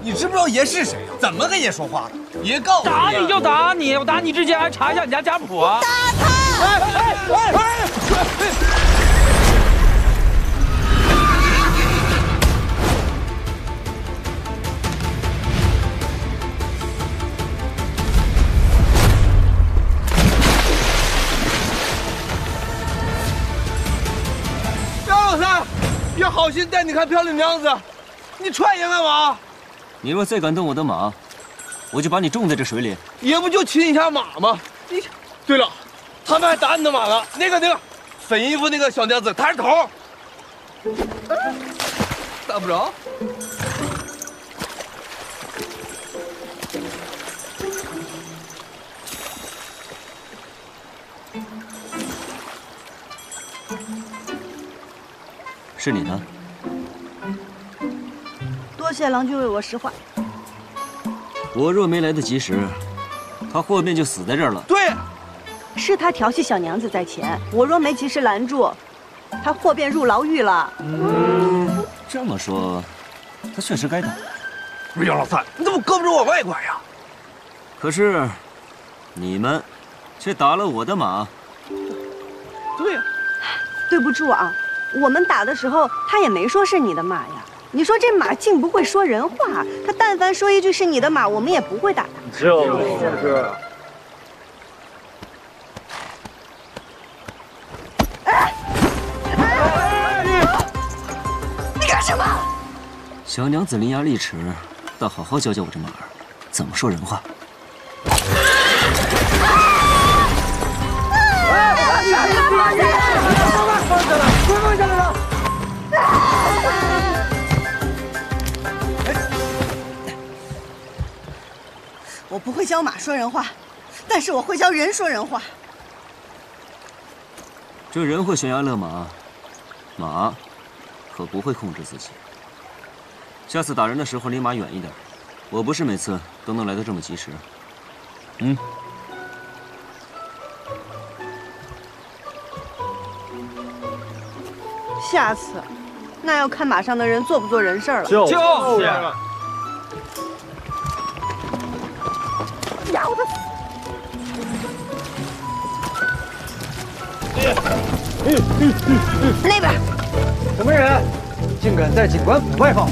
你知不知道爷是谁呀？怎么跟爷说话的？爷告诉你，打你就打你，我打你之前还查一下你家家谱啊！打他！杨老三，爷好心带你看漂亮娘子，你踹爷干嘛？你若再敢动我的马，我就把你种在这水里。爷不就骑你家马吗？你，对了，他们还打你的马了。那个，粉衣服那个小娘子，她是头。打不着。是你的。多谢郎君为我实话。我若没来得及时，他霍便就死在这儿了。对，是他调戏小娘子在前，我若没及时拦住，他霍便入牢狱了。这么说，他确实该打。不是杨老三，你怎么胳膊肘往外拐呀？可是，你们却打了我的马。对呀。对不住啊，我们打的时候他也没说是你的马呀。你说这马竟不会说人话，他但凡说一句是你的马，我们也不会打他。就是。你干什么？小娘子伶牙俐齿，倒好好教教我这马儿怎么说人话。放下来了！我不会教马说人话，但是我会教人说人话。这人会悬崖勒马，马可不会控制自己。下次打人的时候离马远一点，我不是每次都能来得这么及时。下次，那要看马上的人做不做人事了。就是。咬他！那边，什么人，竟敢在警官府外放？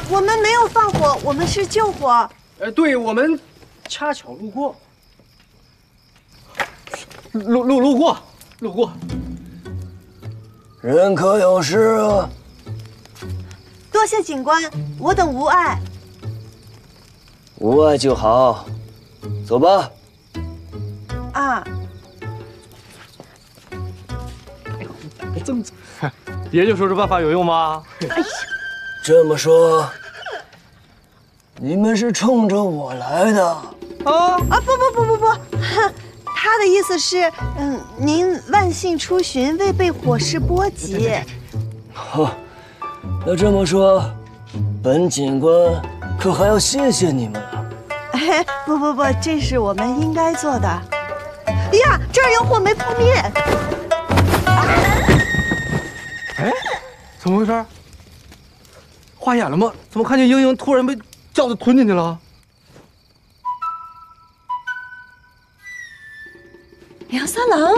我们没有放火，我们是救火。对，我们恰巧路过。路过。人可有事啊？多谢警官，我等无碍。无碍就好，走吧。啊，爷就说这办法有用吗？哎呀，这么说，你们是冲着我来的？不，他的意思是，您万幸出巡，未被火势波及。那这么说，本警官可还要谢谢你们了。不，这是我们应该做的。呀，这儿有火没扑灭。哎，怎么回事？花眼了吗？怎么看见英英突然被轿子吞进去了？梁三郎。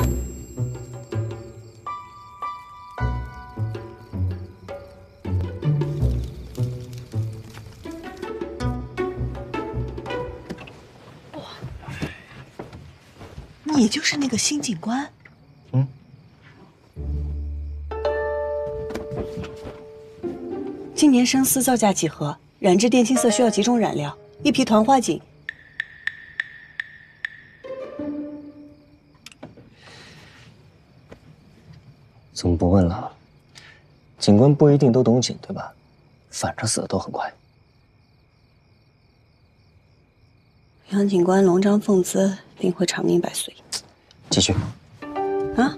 你就是那个新警官？今年生丝造价几何？染制靛青色需要几种染料？一匹团花锦。总不问了。警官不一定都懂锦，对吧？反正死的都很快。杨警官龙章凤姿，定会长命百岁。继续。啊？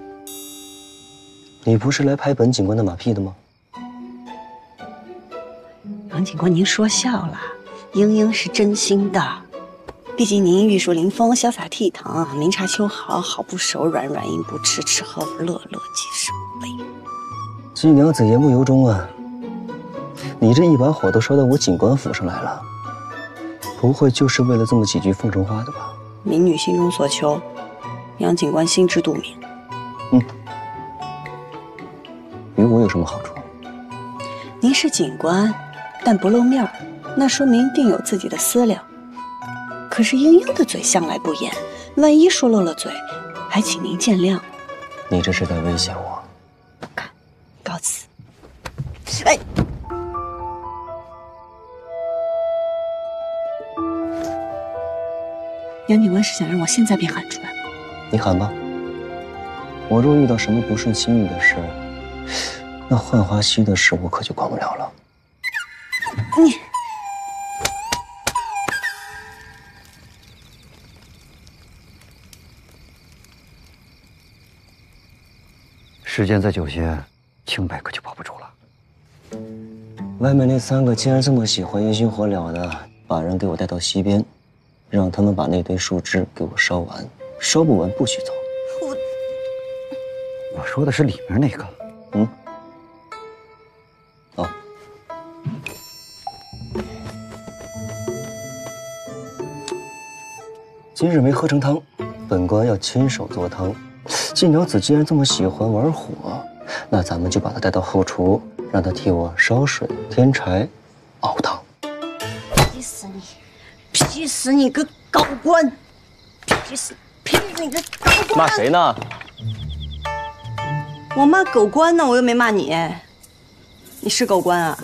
你不是来拍本警官的马屁的吗？杨警官，您说笑了，英英是真心的。毕竟您玉树临风，潇洒倜傥，明察秋毫，好不手软，软硬不吃，吃喝乐乐，即是无味。季娘子言不由衷啊！你这一把火都烧到我警官府上来了，不会就是为了这么几句风尘话的吧？民女心中所求，杨警官心知肚明。与我有什么好处？您是警官，但不露面儿，那说明定有自己的思量。可是英英的嘴向来不严，万一说漏了嘴，还请您见谅。你这是在威胁我？不敢，告辞。哎，杨警官是想让我现在便喊出来？你喊吧。我若遇到什么不顺心意的事，那浣花溪的事我可就管不了了。你。时间再久些，清白可就保不住了。外面那3个既然这么喜欢，烟熏火燎的，把人给我带到溪边，让他们把那堆树枝给我烧完，烧不完不许走。我说的是里面那个。哦。今日没喝成汤，本官要亲手做汤。季娘子既然这么喜欢玩火，那咱们就把她带到后厨，让她替我烧水、添柴、熬汤。劈死你！劈死你个高官！劈死你个高官！骂谁呢？我骂狗官呢，我又没骂你。你是狗官啊？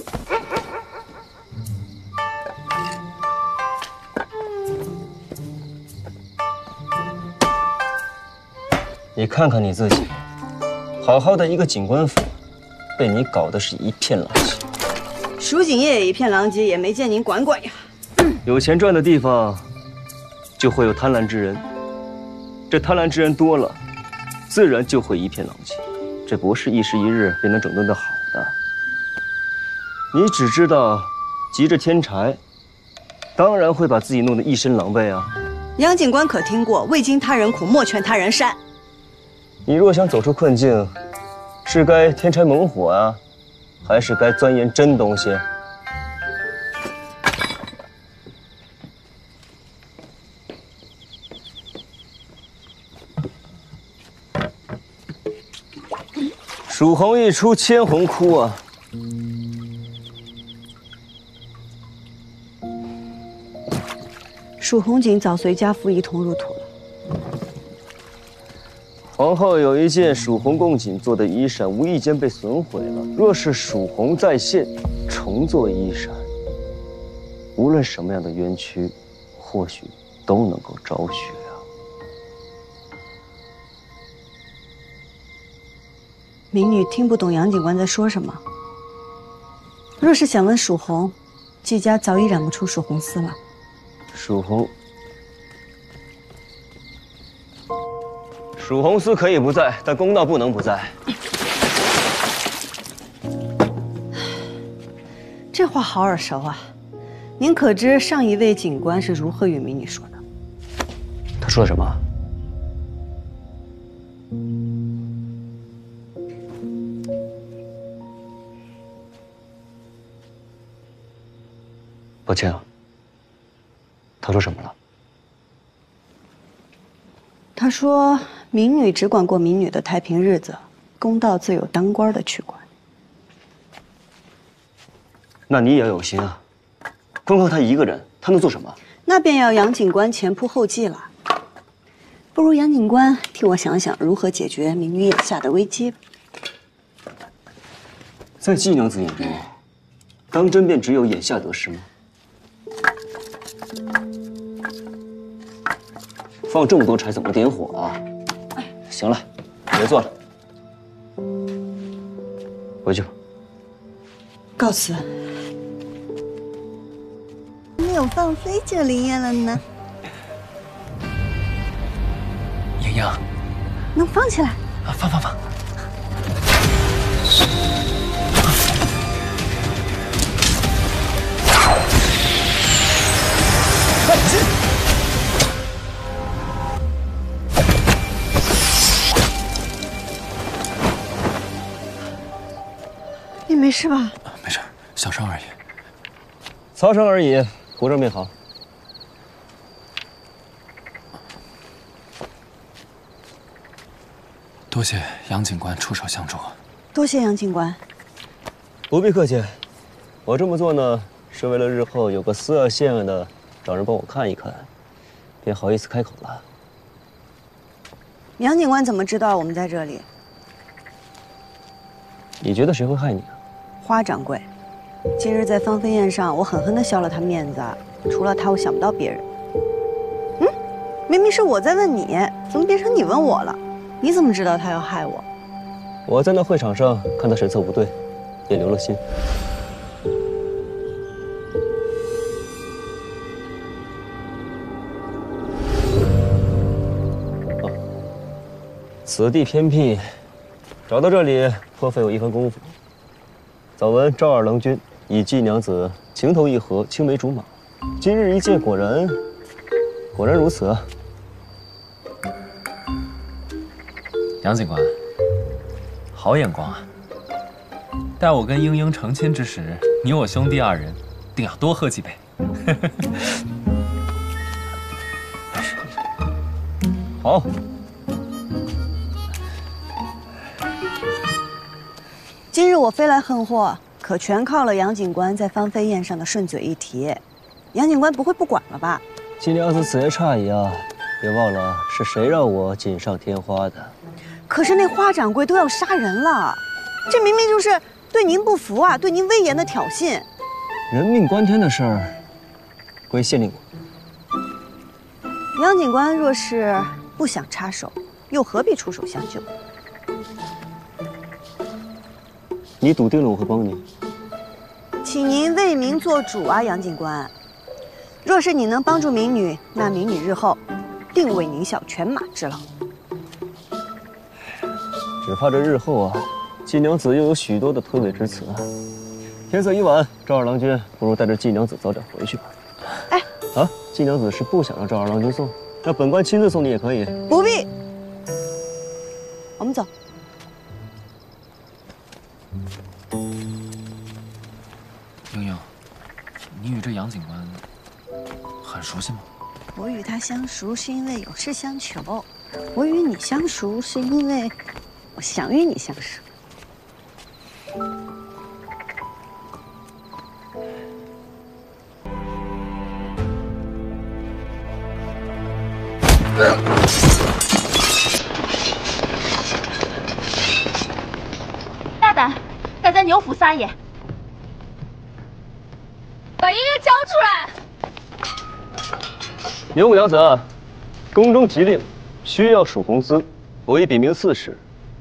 你看看你自己，好好的一个警官府，被你搞得是一片狼藉。蜀锦业也一片狼藉，也没见您管管呀。有钱赚的地方，就会有贪婪之人。这贪婪之人多了，自然就会一片狼藉。这不是一时一日便能整顿得好的。你只知道急着添柴，当然会把自己弄得一身狼狈啊。杨警官可听过“未经他人苦，莫劝他人善”。你若想走出困境，是该添柴猛火啊，还是该钻研真东西？蜀红一出千红窟啊！蜀红锦早随家父一同入土了。皇后有一件蜀红贡锦做的衣衫，无意间被损毁了。若是蜀红再现，重做衣衫，无论什么样的冤屈，或许都能够昭雪啊。民女听不懂杨警官在说什么。若是想问蜀红，季家早已染不出蜀红丝了。蜀红丝可以不在，但公道不能不在。这话好耳熟啊！您可知上一位警官是如何与民女说的？他说什么？抱歉啊。他说什么了？他说：“民女只管过民女的太平日子，公道自有当官的去管。”那你也要有心啊！光靠他一个人，他能做什么？那便要杨警官前仆后继了。不如杨警官替我想想如何解决民女眼下的危机吧。在季娘子眼中，当真便只有眼下得失吗？放这么多柴怎么点火啊？行了，别做了，回去吧。告辞。没有放飞就灵验了呢。莹莹，能放起来？放。没事吧？没事，小伤而已。擦伤而已，活着没好。多谢杨警官出手相助。多谢杨警官。不必客气，我这么做呢，是为了日后有个思案现案的，找人帮我看一看，便好意思开口了。杨警官怎么知道我们在这里？你觉得谁会害你啊？花掌柜，今日在芳菲宴上，我狠狠地削了他面子，除了他，我想不到别人。明明是我在问你，怎么变成你问我了？你怎么知道他要害我？我在那会场上看他神色不对，也留了心。此地偏僻，找到这里颇费我一番功夫。早闻赵二郎君以季娘子情投意合，青梅竹马，今日一见，果然如此啊！杨警官，好眼光啊！待我跟英英成亲之时，你我兄弟二人定要多喝几杯。好。今日我飞来横祸，可全靠了杨警官在芳菲宴上的顺嘴一提。杨警官不会不管了吧？季娘子此言差矣啊！别忘了是谁让我锦上添花的。可是那花掌柜都要杀人了，这明明就是对您不服啊，对您威严的挑衅。人命关天的事儿，归县令管。杨警官若是不想插手，又何必出手相救？你笃定了我会帮你？请您为民做主啊，杨警官。若是你能帮助民女，那民女日后定为您效犬马之劳。只怕这日后啊，季娘子又有许多的推诿之词啊。天色已晚，赵二郎君不如带着季娘子早点回去吧。哎，啊，季娘子是不想让赵二郎君送，让本官亲自送你也可以。不必，我们走。英英，你与这杨警官很熟悉吗？我与他相熟是因为有事相求，我与你相熟是因为我想与你相熟。大胆，敢在牛府撒野！把英英交出来！牛五娘子，宫中急令，需要蜀红司，我已禀明刺史，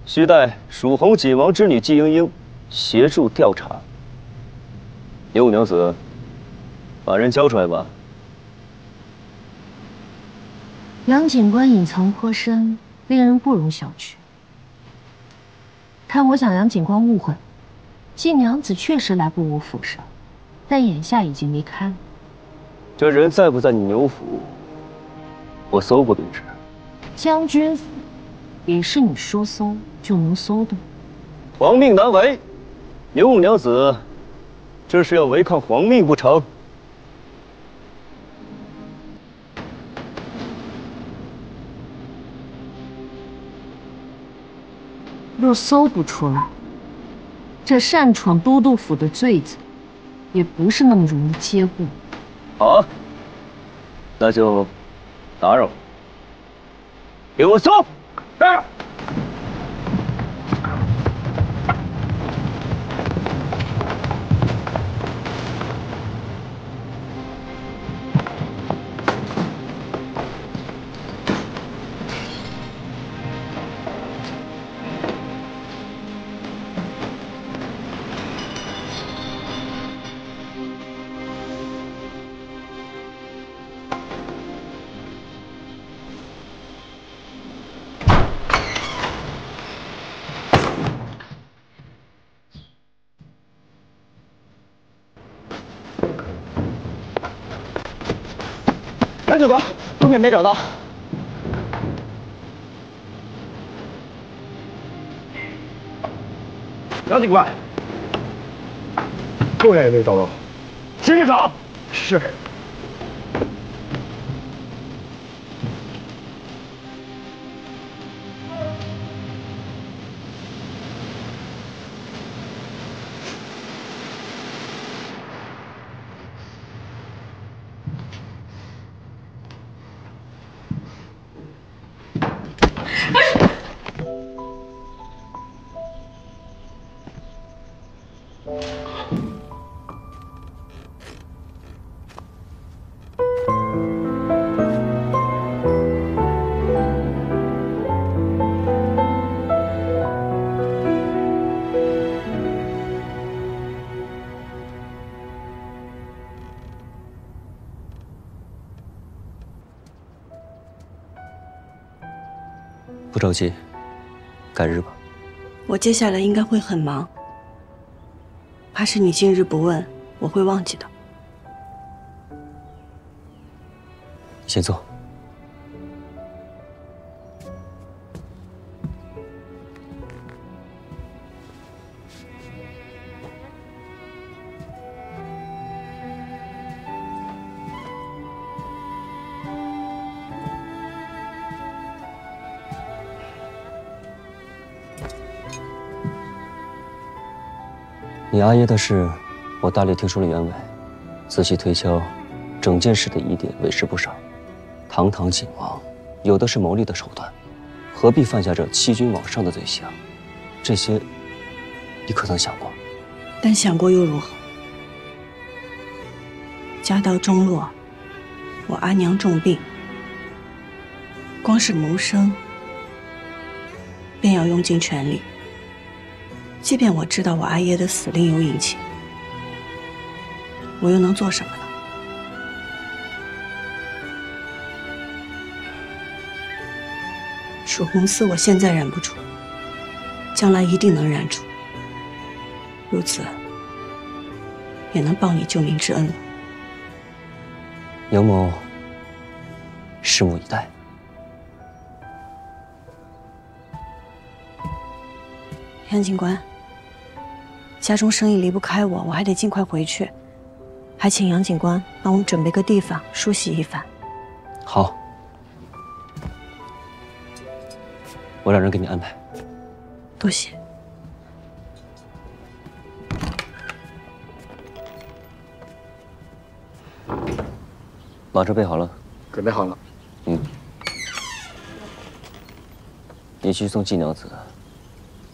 需待蜀红锦王之女季莺莺协助调查。牛五娘子，把人交出来吧。杨警官隐藏颇深，令人不容小觑。看我想杨警官误会，季娘子确实来过我府上，但眼下已经离开了。这人在不在你牛府？我搜过便知。将军府也是你说搜就能搜的。皇命难违，牛五娘子，这是要违抗皇命不成？若搜不出来，这擅闯都督府的罪子，也不是那么容易接过。好啊，那就打扰了。给我搜！是。杨警官，东西没找到。杨警官，后院也没找到，继续找。是。不着急，改日吧。我接下来应该会很忙，怕是你今日不问，我会忘记的。先坐。你阿爷的事，我大力听说了原委，仔细推敲，整件事的疑点为时不少。堂堂景王，有的是谋利的手段，何必犯下这欺君罔上的罪行？这些，你可曾想过？但想过又如何？家道中落，我阿娘重病，光是谋生，便要用尽全力。即便我知道我阿爷的死另有隐情，我又能做什么呢？楚红丝我现在染不出，将来一定能染出。如此，也能报你救命之恩了。杨某，拭目以待。杨警官。家中生意离不开我，我还得尽快回去，还请杨警官帮我准备个地方梳洗一番。好，我让人给你安排。多谢。马车备好了，准备好了。你去送季娘子，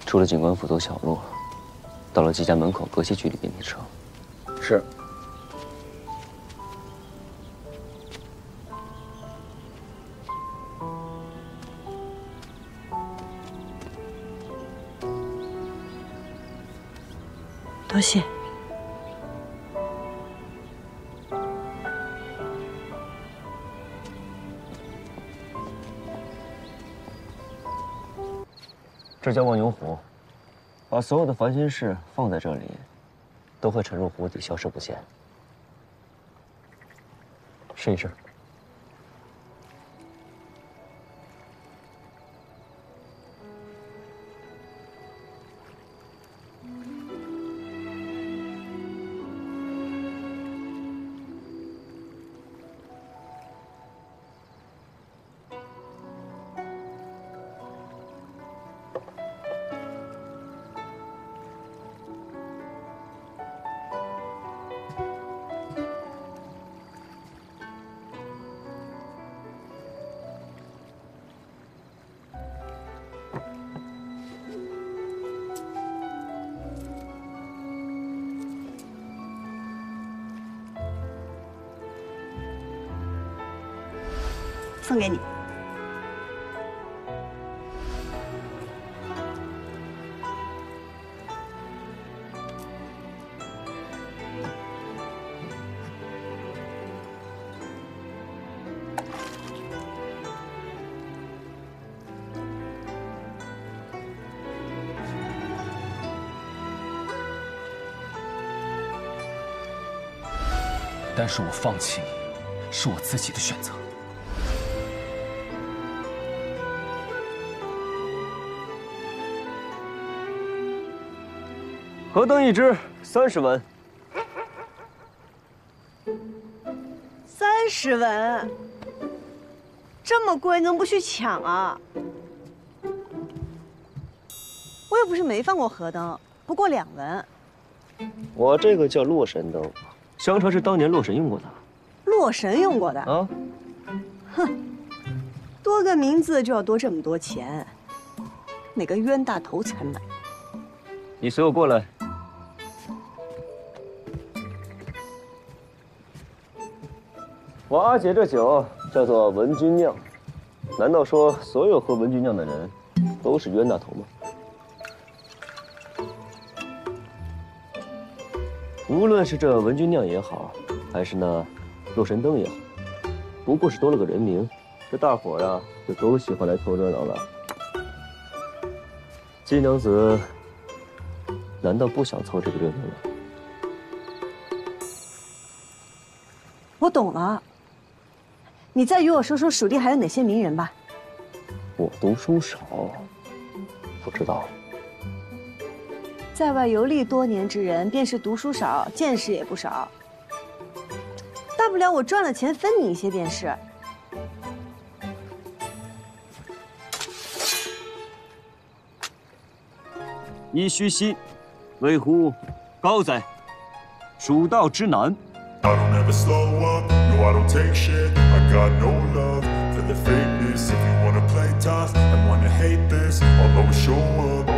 出了警官府走小路。到了季家门口，隔些距离便停车。是。多谢。这叫望牛湖。把所有的烦心事放在这里，都会沉入湖底，消失不见。试一试。送给你。但是我放弃你，是我自己的选择。河灯一支30文。30文，这么贵，能不去抢啊？我又不是没放过河灯，不过2文。我这个叫洛神灯，相传是当年洛神用过的。洛神用过的啊？哼，多个名字就要多这么多钱，哪个冤大头才买？你随我过来。我阿姐这酒叫做文君酿，难道说所有喝文君酿的人都是冤大头吗？无论是这文君酿也好，还是那洛神灯也好，不过是多了个人名，这大伙儿啊就都喜欢来凑热闹了。金娘子难道不想凑这个热闹吗？我懂了，你再与我说说蜀地还有哪些名人吧。我读书少，不知道。在外游历多年之人，便是读书少，见识也不少。大不了我赚了钱分你一些便是。噫吁兮，为乎高哉！蜀道之难。I don't ever slow up, no I don't take shit. I got no love for the fakeness. If you wanna play tough and wanna hate this, I'll always show up.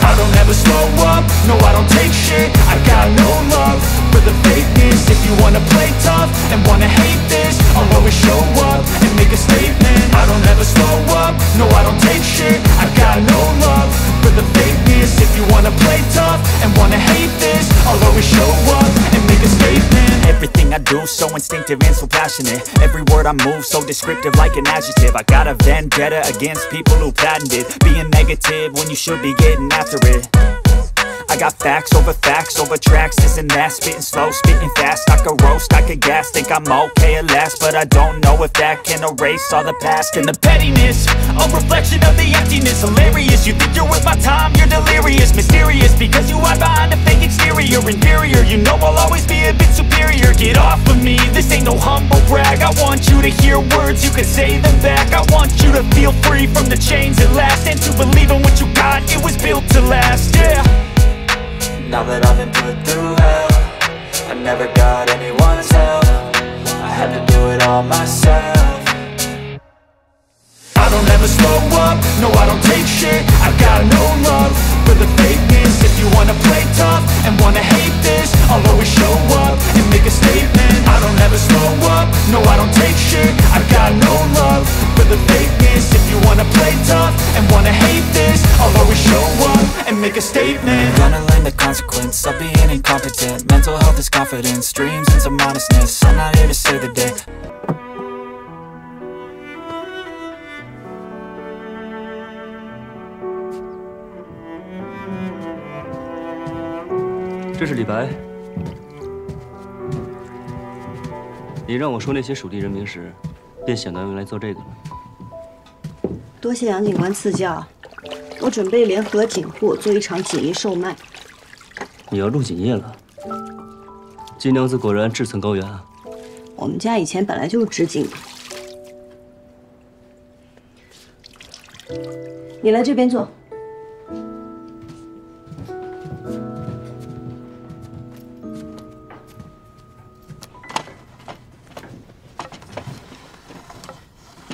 I don't ever slow up, no I don't take shit. I got no love for the fakeness. If you wanna play tough and wanna hate this, I'll always show up and make a statement. I don't ever slow up, no I don't take shit. I got no love for the fakeness. If you wanna play tough and wanna hate this, I'll always show up and make a statement. Everything I do so instinctive and so passionate. Every word I move so descriptive like an adjective. I got a vendetta against people who patented being negative when you should be getting after it. I got facts over tracks, this and that. Spitting slow, spitting fast. I could roast, I could gas. Think I'm okay at last, but I don't know if that can erase all the past. And the pettiness, a reflection of the emptiness. Hilarious, you think you're worth my time, you're delirious. Mysterious, because you hide behind a fake exterior. Inferior, you know I'll always be a bit superior. Get off of me, this ain't no humble brag. I want you to hear words, you can say them back. I want you to feel free from the chains at last, and to believe in what you got, it was built to last, yeah. Now that I've been put through hell, I never got anyone's help. I had to do it all myself. I don't ever slow up, no I don't take shit. I got no love for the fakeness. If you wanna play tough and wanna hate this, I'll always show up and make a statement. I don't ever slow up, no I don't take shit. I got no love for the fakeness. If you wanna play tough and wanna hate this, I'll always show up and make a statement. Gonna learn the consequence of being incompetent. Mental health is confidence, dreams and some honestness. I'm not here to save the day. 这是李白。你让我说那些蜀地人名时，便想到用来做这个了。多谢杨警官赐教，我准备联合警户做一场锦衣售卖。你要入锦业了？金娘子果然志存高远啊！我们家以前本来就是织锦的。你来这边坐。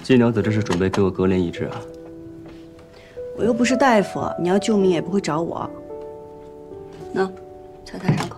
金娘子这是准备给我割连医治啊？我又不是大夫，你要救命也不会找我。那，擦擦伤口。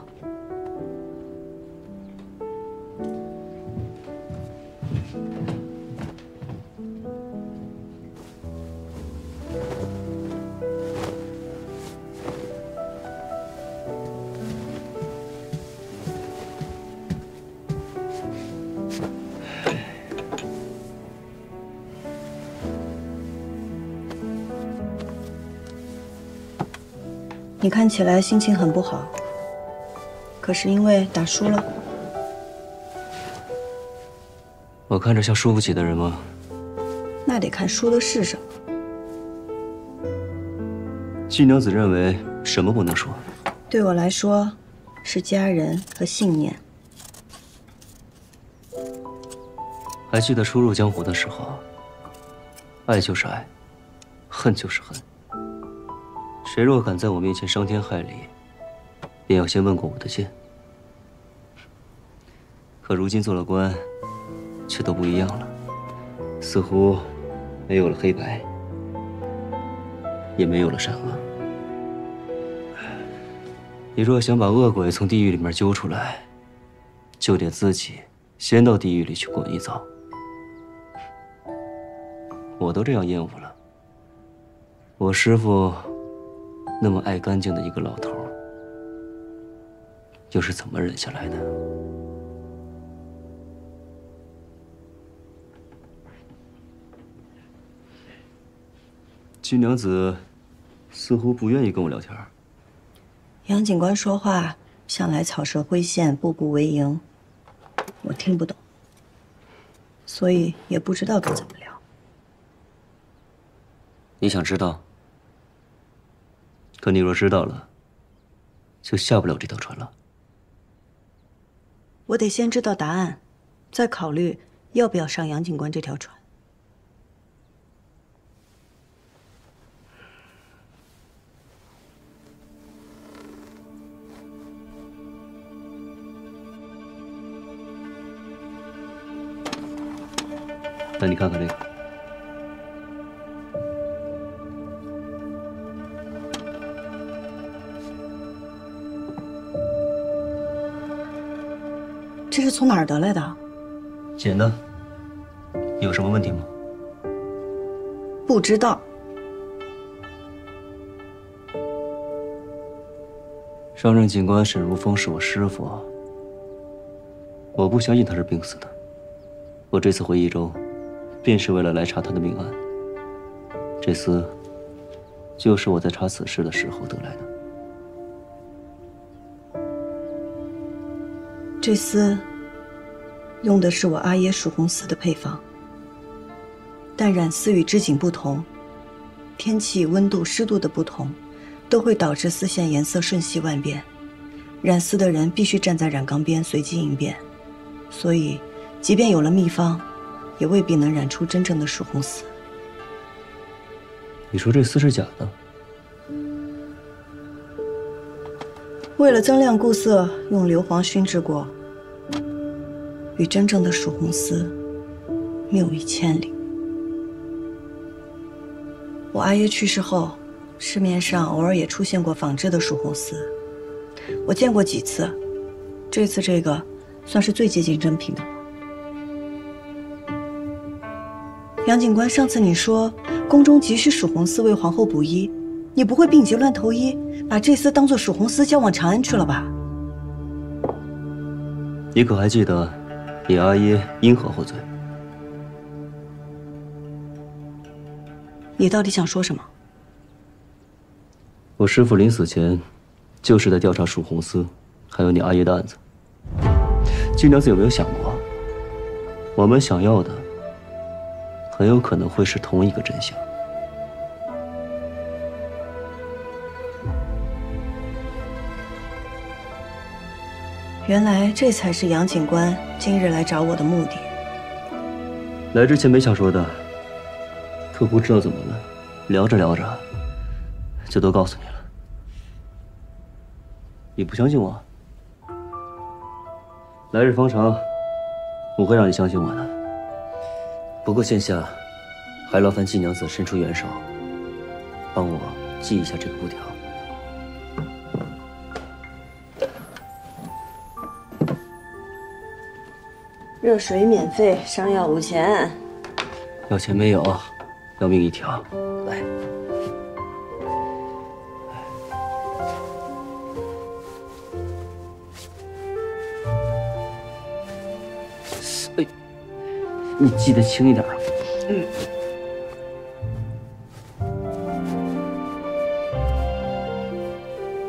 你看起来心情很不好，可是因为打输了。我看着像输不起的人吗？那得看输的是什么。金娘子认为什么不能输？对我来说，是家人和信念。还记得初入江湖的时候，爱就是爱，恨就是恨。谁若敢在我面前伤天害理，便要先问过我的剑。可如今做了官，却都不一样了，似乎没有了黑白，也没有了善恶。你若想把恶鬼从地狱里面揪出来，就得自己先到地狱里去滚一遭。我都这样厌恶了，我师父那么爱干净的一个老头，又是怎么忍下来的？金娘子似乎不愿意跟我聊天。杨警官说话向来草蛇灰线，步步为营，我听不懂，所以也不知道该怎么聊。你想知道？可你若知道了，就下不了这条船了。我得先知道答案，再考虑要不要上杨警官这条船。那你看看这个。这是从哪儿得来的？捡的。有什么问题吗？不知道。上任警官沈如风是我师父，我不相信他是病死的。我这次回益州，便是为了来查他的命案。这厮，就是我在查此事的时候得来的。这厮用的是我阿耶蜀红丝的配方，但染丝与织锦不同，天气、温度、湿度的不同，都会导致丝线颜色瞬息万变。染丝的人必须站在染缸边随机应变，所以，即便有了秘方，也未必能染出真正的蜀红丝。你说这丝是假的？为了增亮固色，用硫磺熏制过，与真正的蜀红丝谬以千里。我阿爷去世后，市面上偶尔也出现过仿制的蜀红丝，我见过几次，这次这个算是最接近真品的了。杨警官，上次你说宫中急需蜀红丝为皇后补衣，你不会病急乱投医，把这丝当作蜀红丝交往长安去了吧？你可还记得你阿耶因何获罪？你到底想说什么？我师父临死前，就是在调查蜀红丝，还有你阿爷的案子。金娘子有没有想过，我们想要的，很有可能会是同一个真相？原来这才是杨警官今日来找我的目的。来之前没想说的，可不知道怎么了，聊着聊着，就都告诉你了。你不相信我？来日方长，我会让你相信我的。不过现下，还劳烦季娘子伸出援手，帮我系一下这个布条。热水免费，伤药无钱。要钱没有，要命一条。来，哎，你系得轻一点。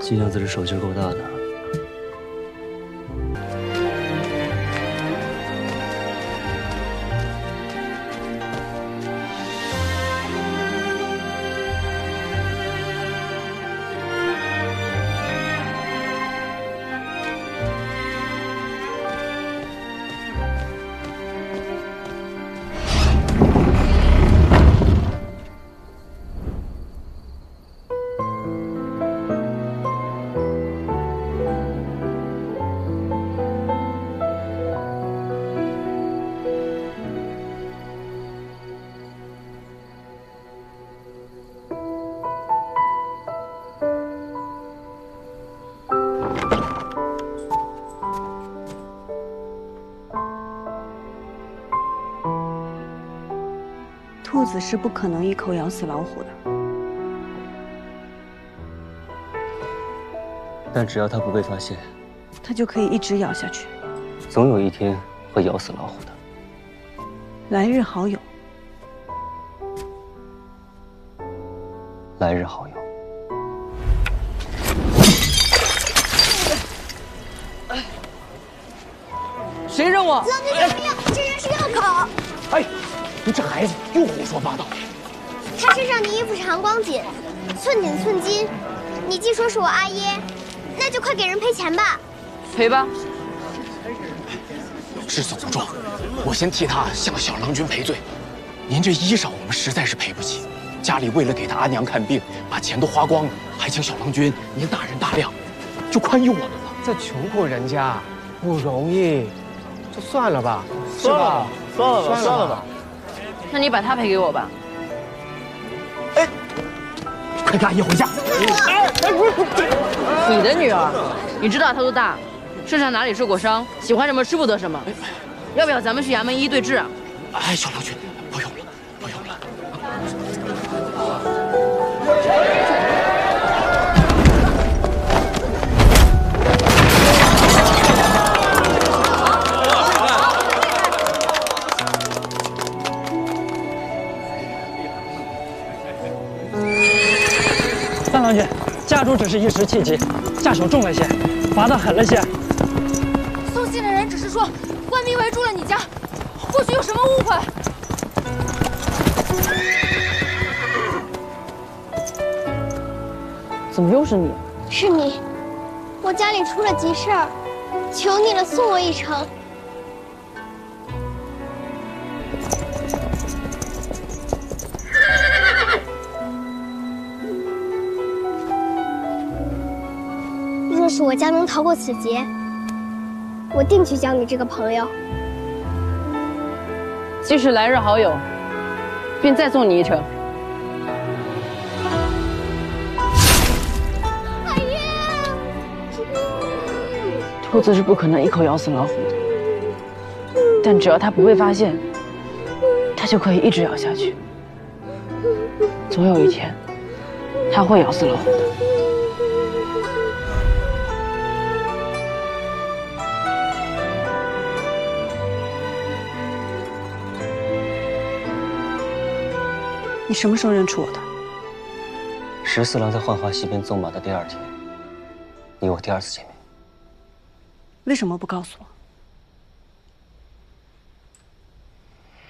季娘子这手劲够大的。子是不可能一口咬死老虎的。但只要它不被发现，它就可以一直咬下去。总有一天会咬死老虎的。来日好友，来日好友。谁扔我？老爹救命！这人是药口。哎，你这孩子又胡说八道。他身上的衣服是含光锦，寸锦寸金。你既说是我阿耶，那就快给人赔钱吧。赔吧。是总庄，我先替他向小郎君赔罪。您这衣裳我们实在是赔不起，家里为了给他阿娘看病，把钱都花光了，还请小郎君您大人大量，就宽宥我们了。这穷苦人家不容易，就算了吧，是吧？算了吧。那你把他赔给我吧。哎，快跟阿姨回家。你的女儿，你知道她多大？身上哪里受过伤？喜欢什么吃不得什么？要不要咱们去衙门一一对质啊？哎，小郎君，不用了，不用了。三郎君，家主只是一时气急，下手重了些，罚得狠了些。送信的人只是说官兵围住了你家，或许有什么误会。怎么又是你？是你，我家里出了急事儿，求你了，送我一程。若是我家能逃过此劫，我定去交你这个朋友。既是来日好友，便再送你一程。阿爷，兔子是不可能一口咬死老虎的，但只要它不被发现，它就可以一直咬下去。总有一天，它会咬死老虎的。你什么时候认出我的14郎在浣花溪边纵马的第2天，你我第2次见面。为什么不告诉我？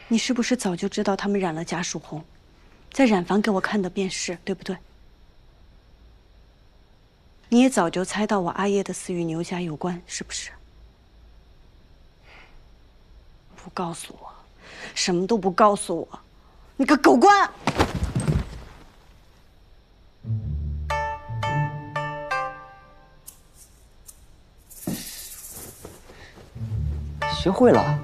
你是不是早就知道他们染了家属红，在染房给我看的便是，对不对？你也早就猜到我阿耶的死与牛家有关，是不是？不告诉我，什么都不告诉我，你个狗官！学会了，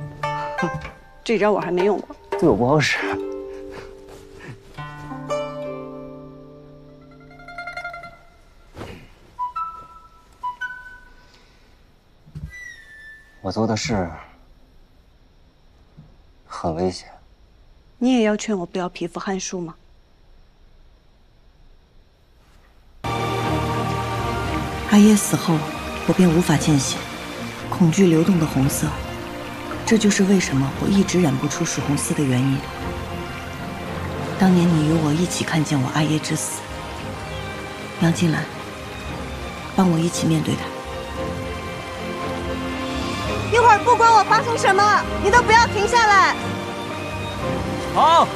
这招我还没用过，对我不好使。我做的事很危险。你也要劝我不要匹夫撼树吗？阿耶死后，我便无法见血，恐惧流动的红色。这就是为什么我一直染不出曙红丝的原因。当年你与我一起看见我阿耶之死，杨金兰，帮我一起面对他。一会儿不管我发生什么，你都不要停下来。好。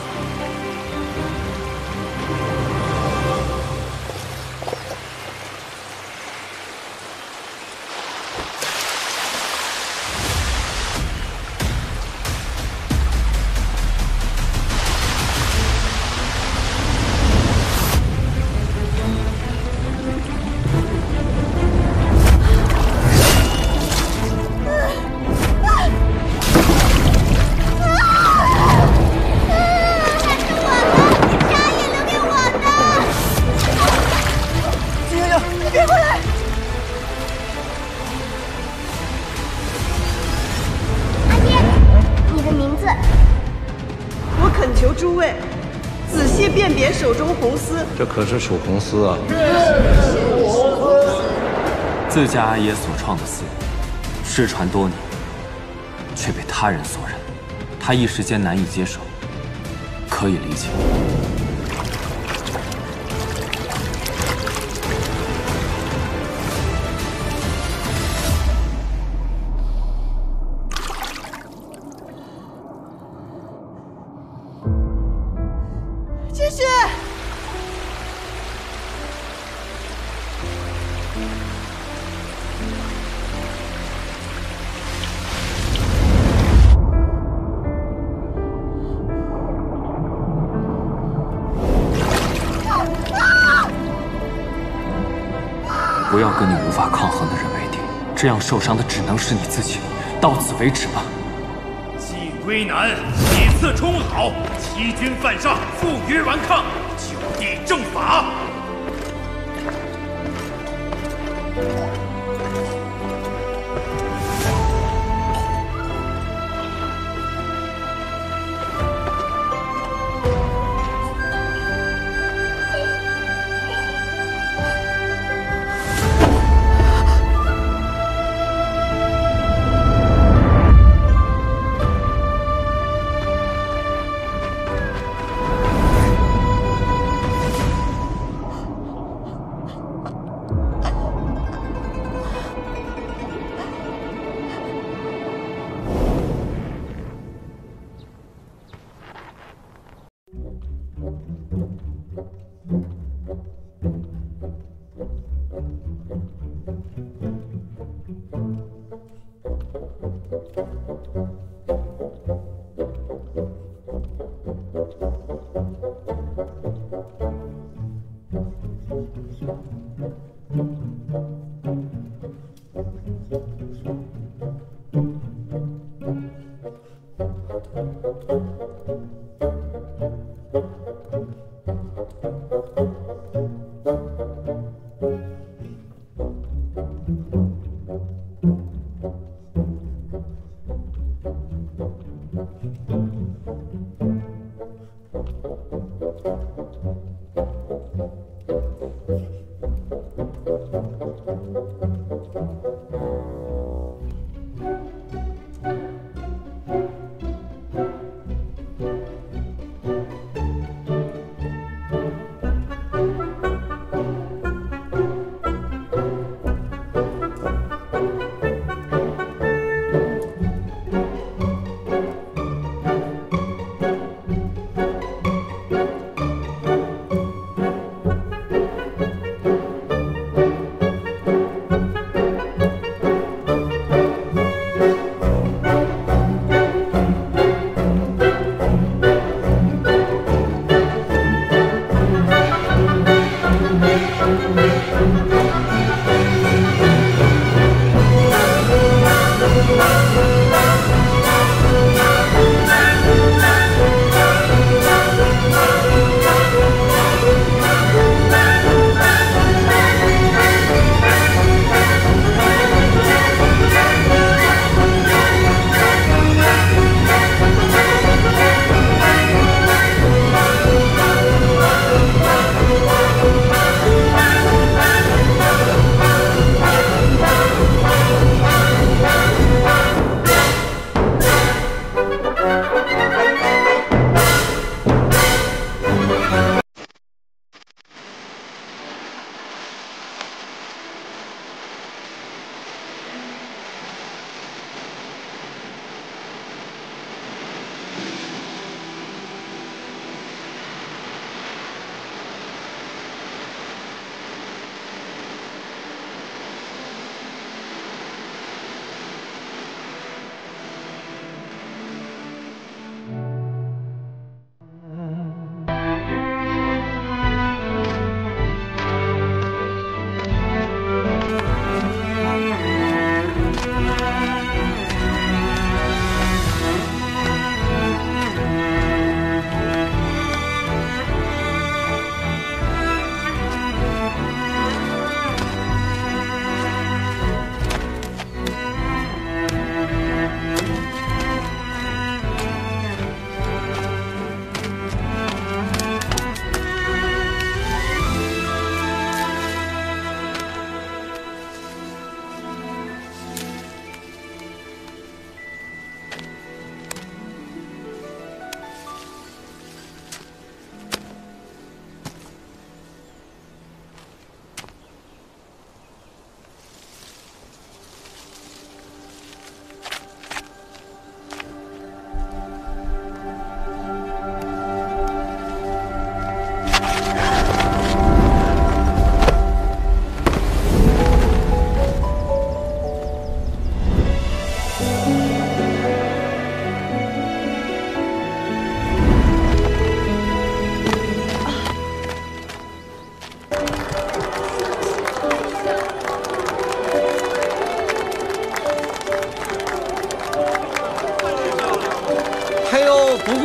姐手中红丝。这可是属红丝啊！自家阿爷所创的丝，失传多年，却被他人所认，他一时间难以接受，可以理解。 继续。不要跟你无法抗衡的人为敌，这样受伤的只能是你自己。到此为止吧。 晋归南，以次充好，欺君犯上，负隅顽抗，就地正法。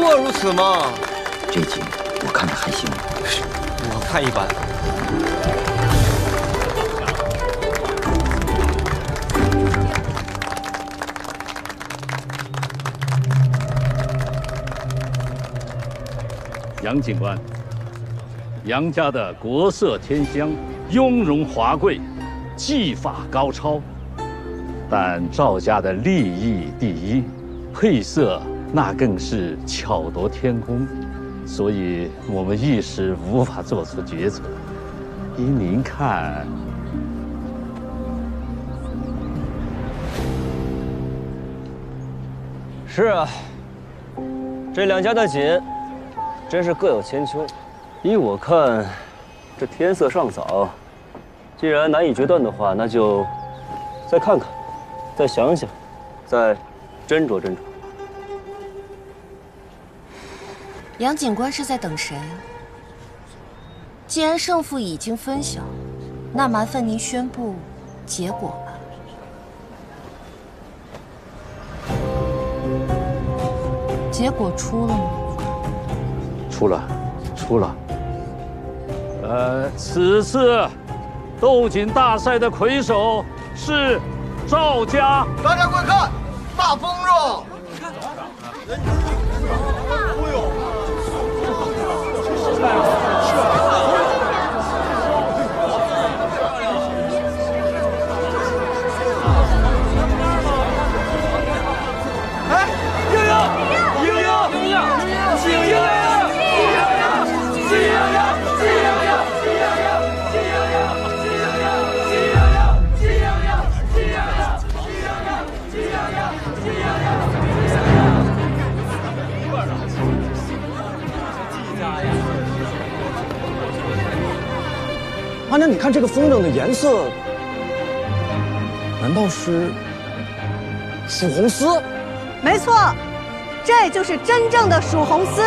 过如此嘛。这集我看着还行，我看一般。杨警官，杨家的国色天香，雍容华贵，技法高超，但赵家的利益第一，配色那更是巧夺天工，所以我们一时无法做出决策。依您看，是啊，这两家的锦真是各有千秋。依我看，这天色尚早，既然难以决断的话，那就再看看，再想想，再斟酌斟酌。杨警官是在等谁啊？既然胜负已经分晓，那麻烦您宣布结果吧。结果出了吗？出了。此次斗锦大赛的魁首是赵家。大家快看，大丰肉！阿娘，你看这个风筝的颜色，难道是蜀红丝？没错，这就是真正的蜀红丝。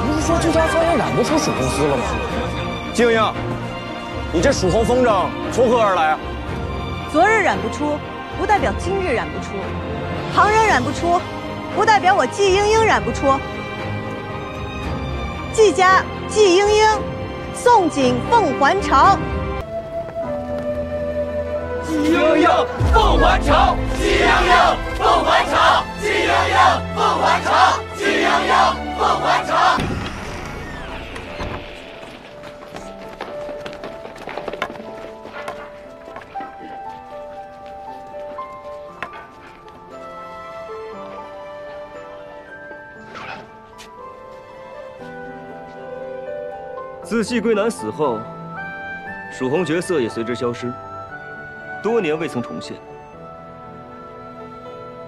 不是说这家饭也染不出蜀红丝了吗？静英，你这蜀红风筝从何而来啊？昨日染不出，不代表今日染不出；旁人染不出，不代表我季莺莺染不出。季家季莺莺，宋锦凤还巢。季莺莺凤还巢，季莺莺凤还巢，季莺莺凤还巢，季莺莺凤还巢。自季归南死后，蜀红角色也随之消失，多年未曾重现。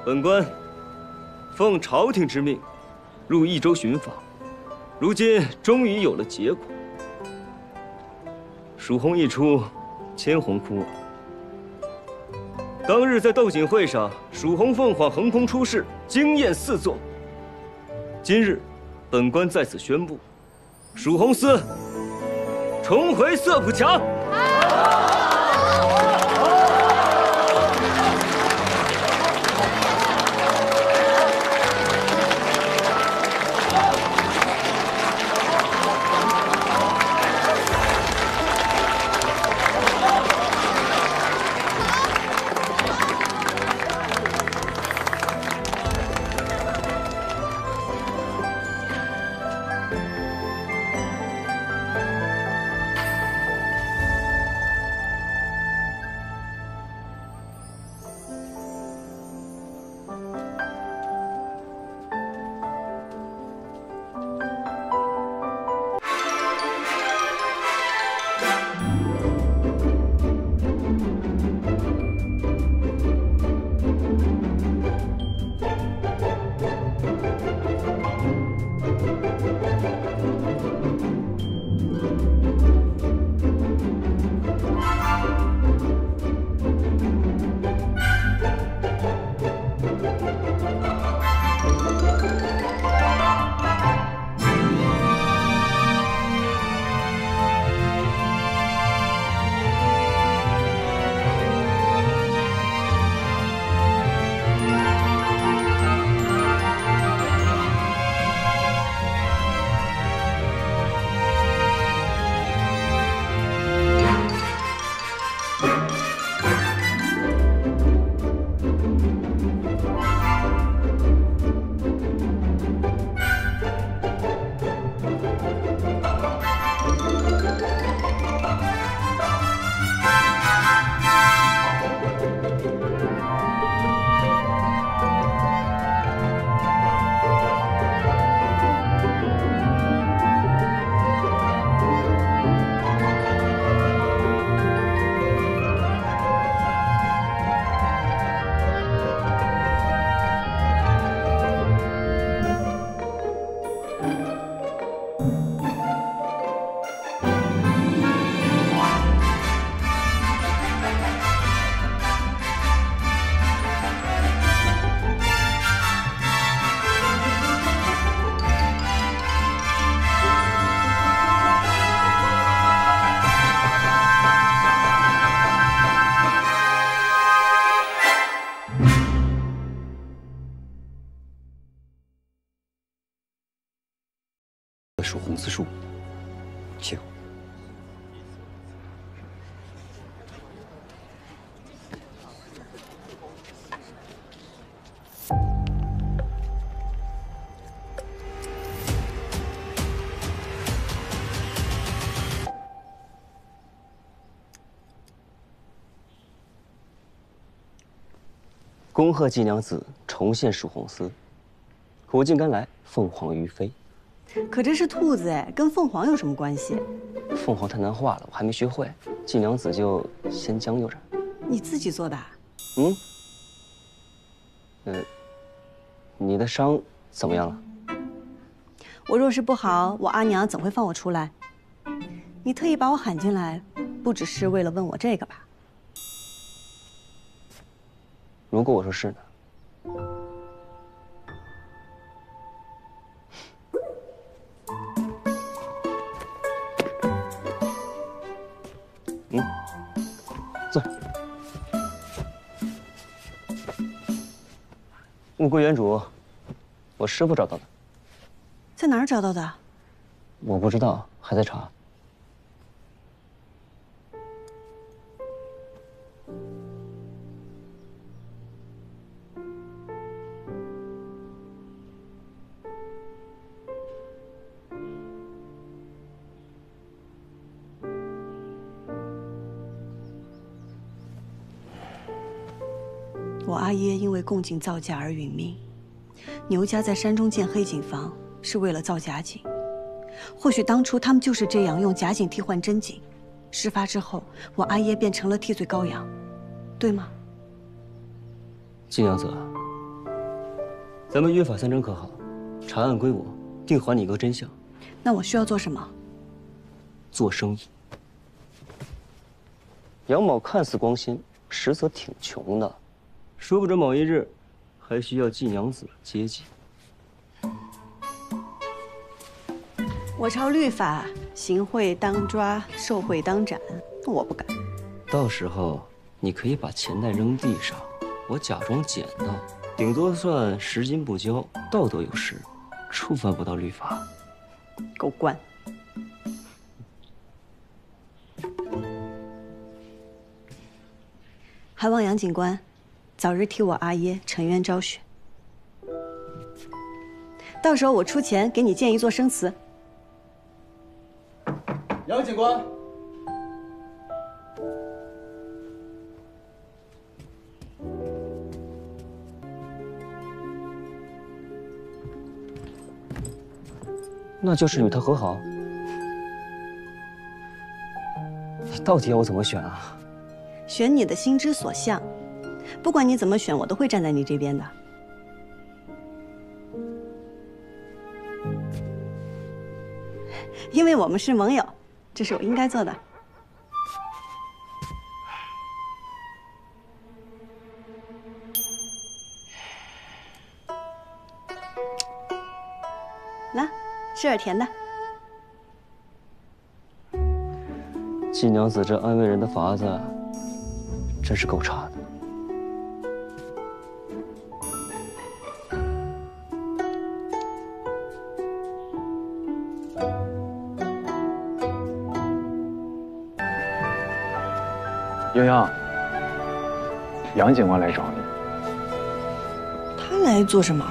本官奉朝廷之命，入益州寻访，如今终于有了结果。蜀红一出，千红枯啊！当日在斗锦会上，蜀红凤凰横空出世，惊艳四座。今日，本官在此宣布，蜀红丝重回色谱墙。蜀红丝术。请。恭贺季娘子重现蜀红丝，苦尽甘来，凤凰于飞。可这是兔子哎，跟凤凰有什么关系？凤凰太难画了，我还没学会。季娘子就先将就着。你自己做的啊？你的伤怎么样了？我若是不好，我阿娘怎会放我出来？你特意把我喊进来，不只是为了问我这个吧？如果我说是呢？坐。物归原主，我师傅找到的。在哪儿找到的？我不知道，还在查。我阿耶因为共进造假而殒命，牛家在山中建黑井房是为了造假井。或许当初他们就是这样用假井替换真井，事发之后，我阿耶变成了替罪羔羊，对吗？季娘子，咱们约法三章可好？查案归我，定还你一个真相。那我需要做什么？做生意。杨某看似光鲜，实则挺穷的。说不准某一日，还需要季娘子接济。我抄律法，行贿当抓，受贿当斩，我不敢。到时候你可以把钱袋扔地上，我假装捡到，顶多算拾金不交，道德有失，触犯不到律法。狗官。还望杨警官早日替我阿耶沉冤昭雪。到时候我出钱给你建一座生祠。杨警官，那就是与他和好。你到底要我怎么选啊？选你的心之所向，不管你怎么选，我都会站在你这边的。因为我们是盟友，这是我应该做的。来，吃点甜的。季娘子这安慰人的法子，真是够差的。英英，杨警官来找你。他来做什么？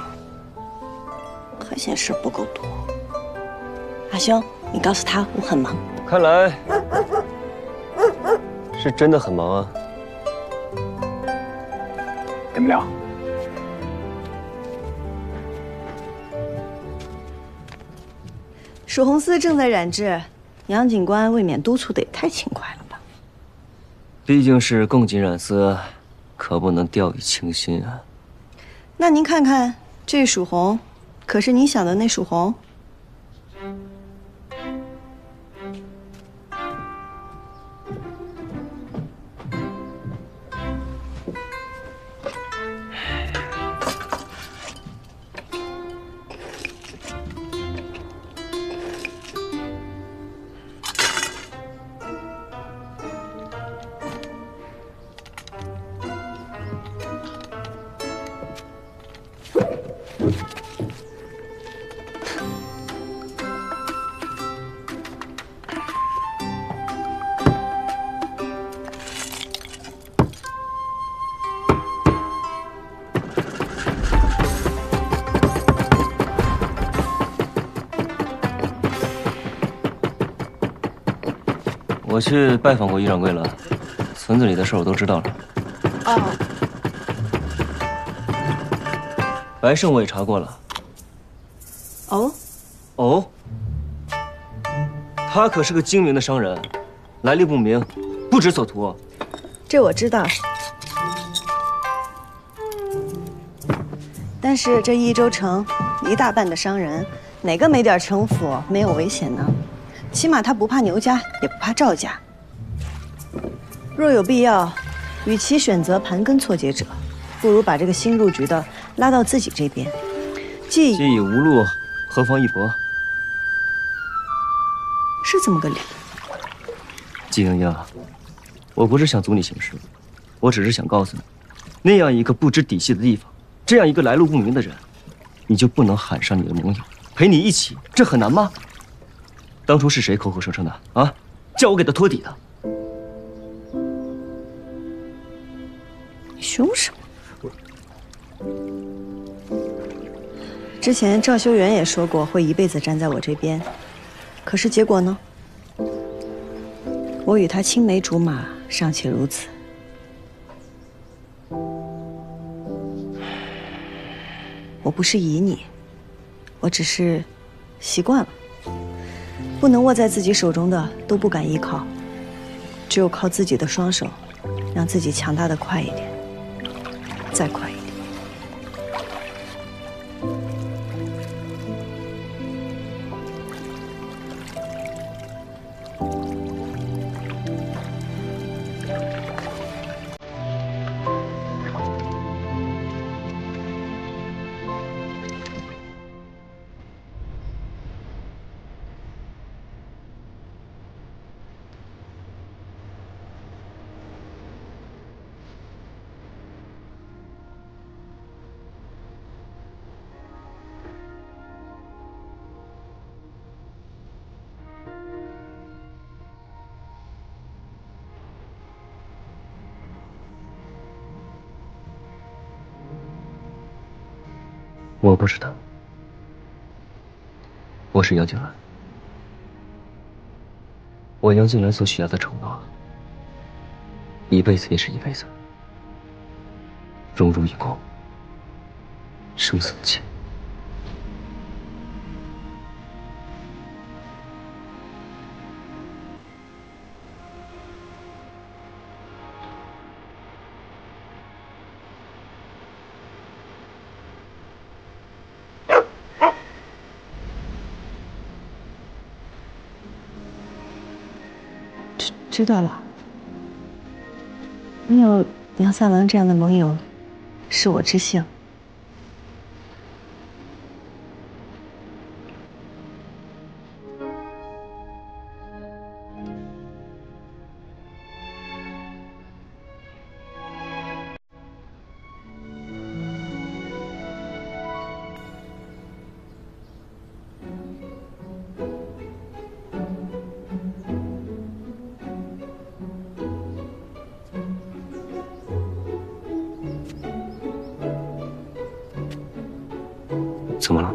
还嫌事不够多。阿兄，你告诉他我很忙。看来是真的很忙啊。你们俩，蜀红丝正在染制，杨警官未免督促的也太勤快了吧？毕竟是共进染丝，可不能掉以轻心啊。那您看看这蜀红，可是你想的那蜀红？我去拜访过于掌柜了，村子里的事我都知道了。哦，白胜我也查过了。哦，哦，他可是个精明的商人，来历不明，不知所图。这我知道。但是这益州城一大半的商人，哪个没点城府，没有危险呢？起码他不怕牛家，也不怕赵家。若有必要，与其选择盘根错节者，不如把这个新入局的拉到自己这边。既已无路，何妨一搏？是这么个理。季莹莹，我不是想阻你行事，我只是想告诉你，那样一个不知底细的地方，这样一个来路不明的人，你就不能喊上你的盟友，陪你一起，这很难吗？当初是谁口口声声的啊，叫我给他托底的？你凶什么？之前赵修元也说过会一辈子站在我这边，可是结果呢？我与他青梅竹马，尚且如此。我不是疑你，我只是习惯了，不能握在自己手中的都不敢依靠，只有靠自己的双手，让自己强大的快一点，再快一点。我不是他，我是杨景兰。我杨景兰所许下的承诺，一辈子也是一辈子，荣辱与共，生死不弃。知道了。你有杨三郎这样的盟友，是我之幸。怎么了？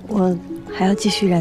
我还要继续染。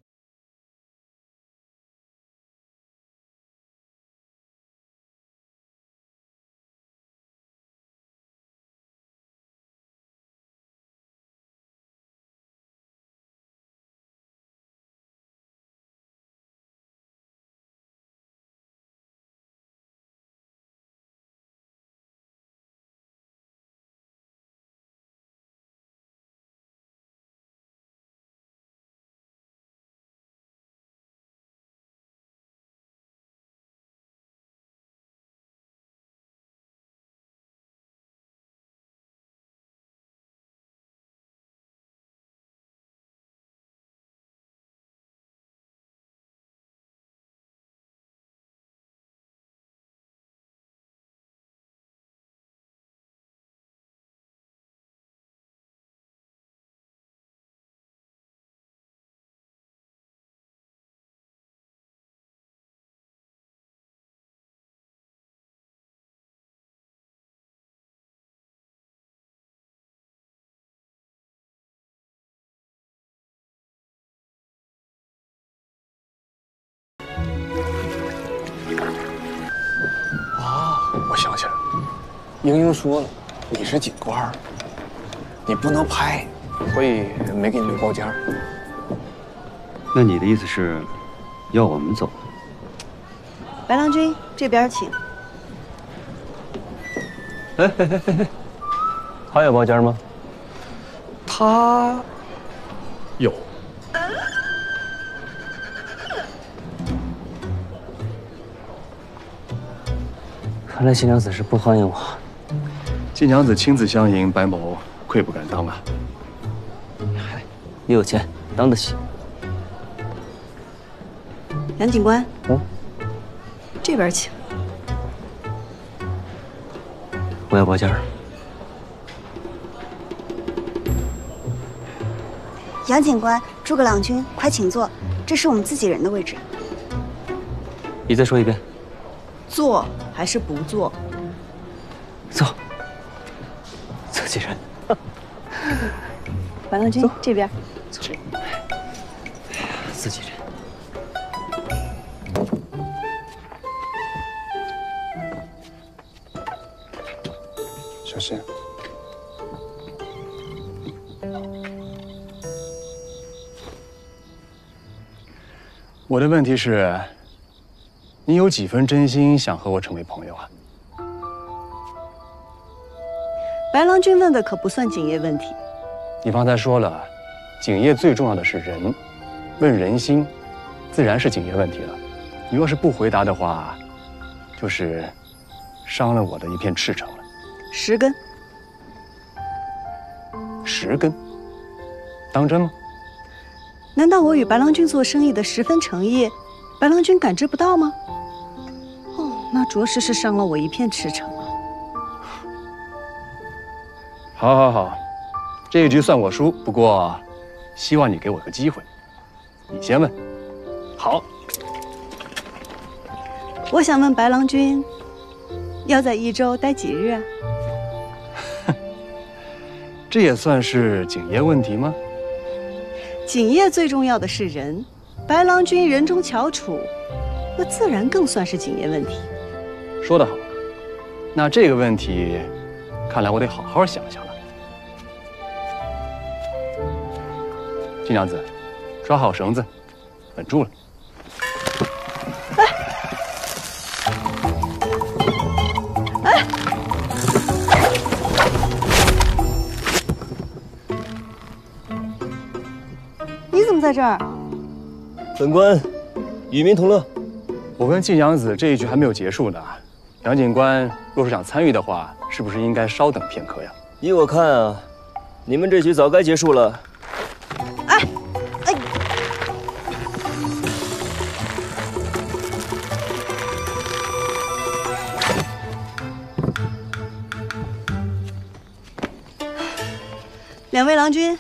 想起来了，英英说了，你是警官，你不能拍，所以没给你留包间。那你的意思是，要我们走？白郎君这边请。还有包间吗？他有。看来新娘子是不欢迎我。季娘子亲自相迎，白某愧不敢当啊。你有钱，当得起。杨警官，这边请。我要包间。杨警官、诸葛郎君，快请坐，这是我们自己人的位置。你再说一遍。坐还是不坐？坐。自己人。白郎君这边。自己人。小心。我的问题是，你有几分真心想和我成为朋友啊？白郎君问的可不算警业问题。你方才说了，警业最重要的是人，问人心，自然是警业问题了。你若是不回答的话，就是伤了我的一片赤诚了。10根。10根？当真吗？难道我与白郎君做生意的10分诚意，白郎君感知不到吗？哦，那着实是伤了我一片赤诚啊。好，这一局算我输。不过，希望你给我个机会。你先问。好。我想问白郎君，要在益州待几日啊？这也算是警业问题吗？警业最重要的是人，白郎君人中翘楚，那自然更算是警业问题。说得好，那这个问题，看来我得好好想想了。金娘子，抓好绳子，稳住了。你怎么在这儿？本官与民同乐。我跟季娘子这一局还没有结束呢。杨警官若是想参与的话，是不是应该稍等片刻呀？依我看啊，你们这局早该结束了。两位郎君，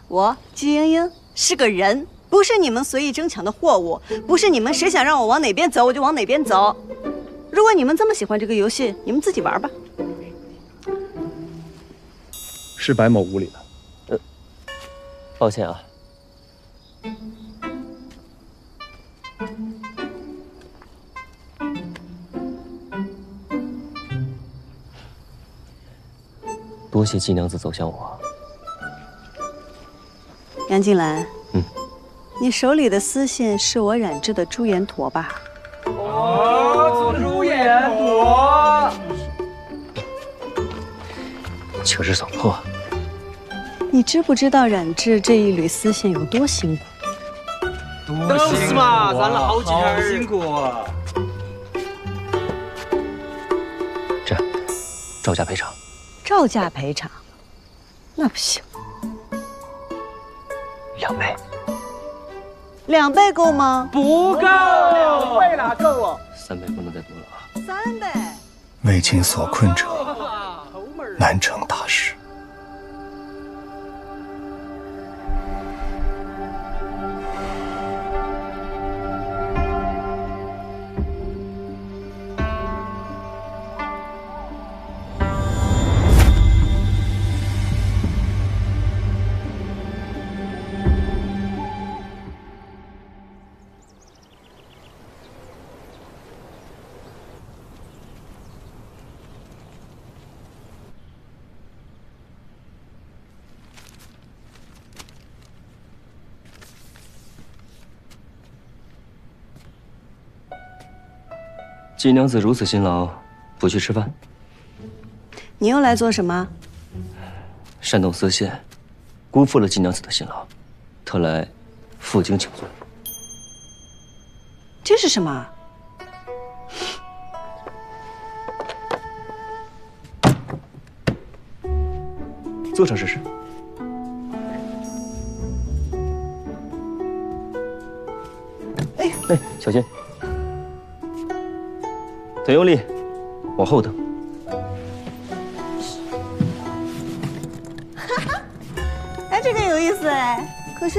我季莺莺是个人，不是你们随意争抢的货物，不是你们谁想让我往哪边走我就往哪边走。如果你们这么喜欢这个游戏，你们自己玩吧。是白某无礼了。抱歉啊。多谢季娘子走向我。杨静兰，你手里的丝线是我染制的朱颜驼吧？哦，朱颜驼，请示嫂婆。你知不知道染制这一缕丝线有多辛苦？都是嘛，染了好几天，好辛苦啊！这样，照价赔偿。照价赔偿？那不行。2倍。2倍够吗？不够，2倍哪够啊？3倍不能再多了啊！3倍。为情所困者，难成大事。季娘子如此辛劳，不去吃饭？你又来做什么？煽动丝线，辜负了季娘子的辛劳，特来负荆请罪。这是什么？坐上试试。哎，小心，腿用力，往后蹬。哎，这个有意思哎。可是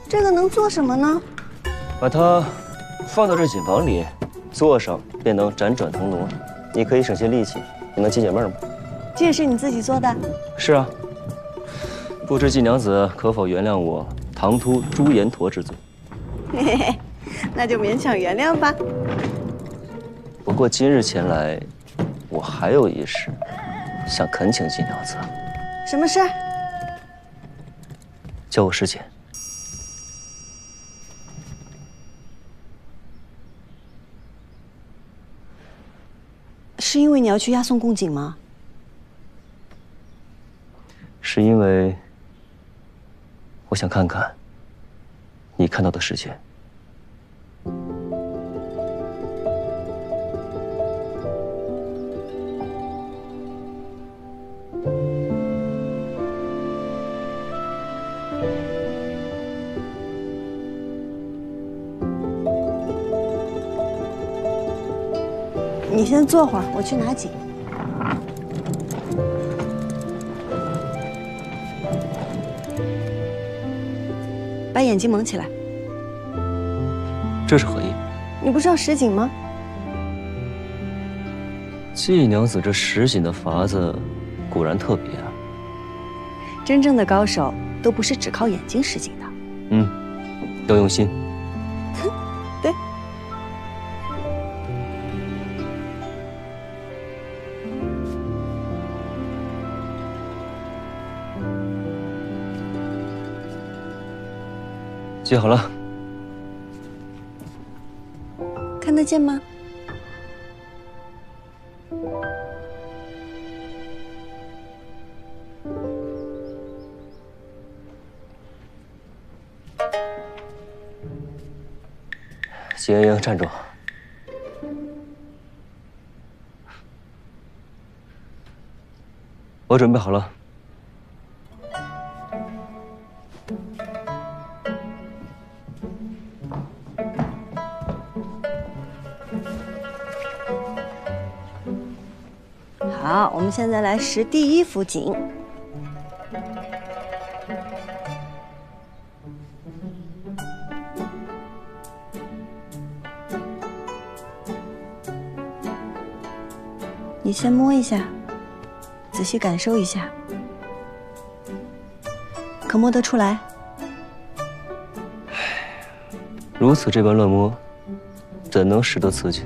这个能做什么呢？把它放到这锦房里，坐上便能辗转腾挪，你可以省些力气，也能解解闷吗？这也是你自己做的？是啊。不知季娘子可否原谅我唐突朱颜驼之罪？嘿嘿嘿，那就勉强原谅吧。不过今日前来，我还有一事想恳请季娘子。什么事？叫我师姐。是因为你要去押送贡锦吗？是因为我想看看你看到的世界。你先坐会儿，我去拿锦。把眼睛蒙起来。这是何意？你不是要拾锦吗？季娘子这拾锦的法子果然特别啊！真正的高手都不是只靠眼睛拾锦的。要用心。对。接好了。看得见吗？季莹莹，站住！我准备好了。好，我们现在来拾第一幅锦。你先摸一下，仔细感受一下，可摸得出来？如此这般乱摸，怎能拾得此锦？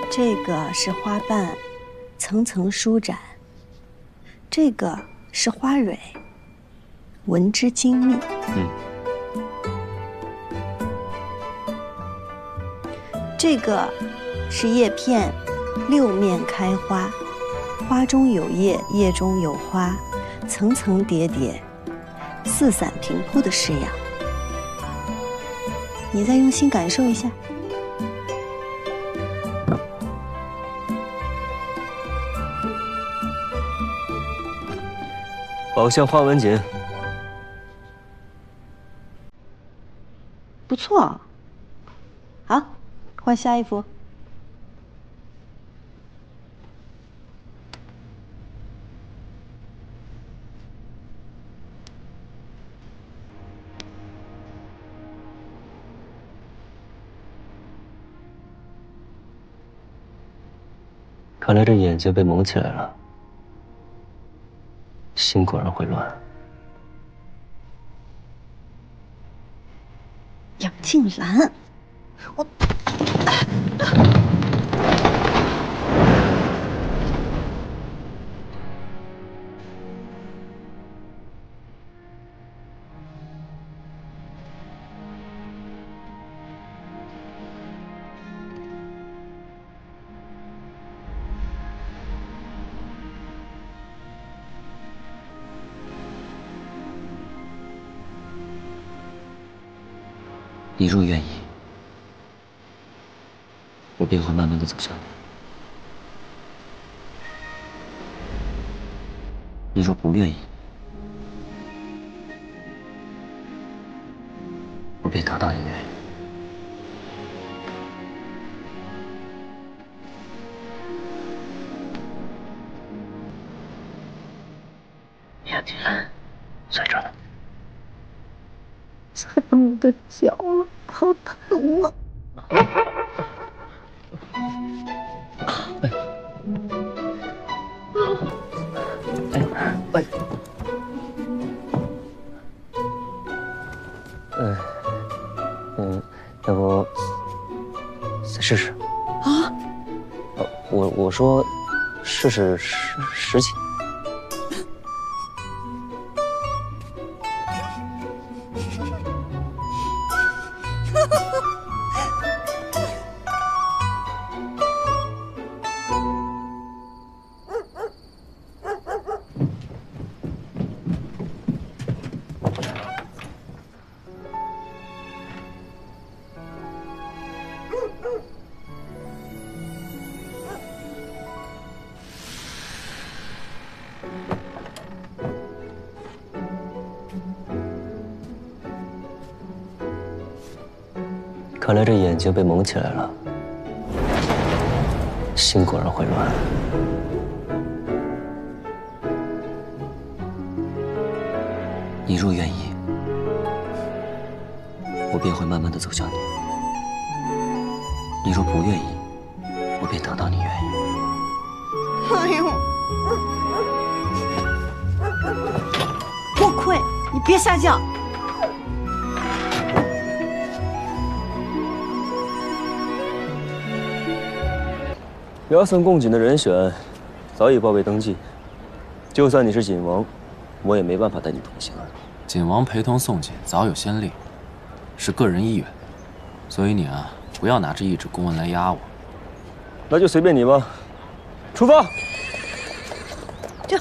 这个是花瓣，层层舒展；这个是花蕊，纹织精密。这个是叶片，六面开花，花中有叶，叶中有花，层层叠叠，四散平铺的式样。你再用心感受一下。宝相花纹锦，不错。好，换下一幅。看来这眼睛被蒙起来了。心果然会乱。杨静兰，我你若愿意，我便会慢慢的走向你；你若不愿意，我便得到你愿意。杨金兰，在这呢。踩到我的脚了，好疼啊！要不再试试？啊？我说，试试实际。看来这眼睛被蒙起来了，心果然会乱。你若愿意，我便会慢慢的走向你；你若不愿意，我便等到你愿意。哎呦，莫亏，你别瞎犟。衙僧供锦的人选早已报备登记，就算你是锦王，我也没办法带你同行。锦王陪同送锦早有先例，是个人意愿，所以你啊，不要拿着一纸公文来压我。那就随便你吧，出发。这。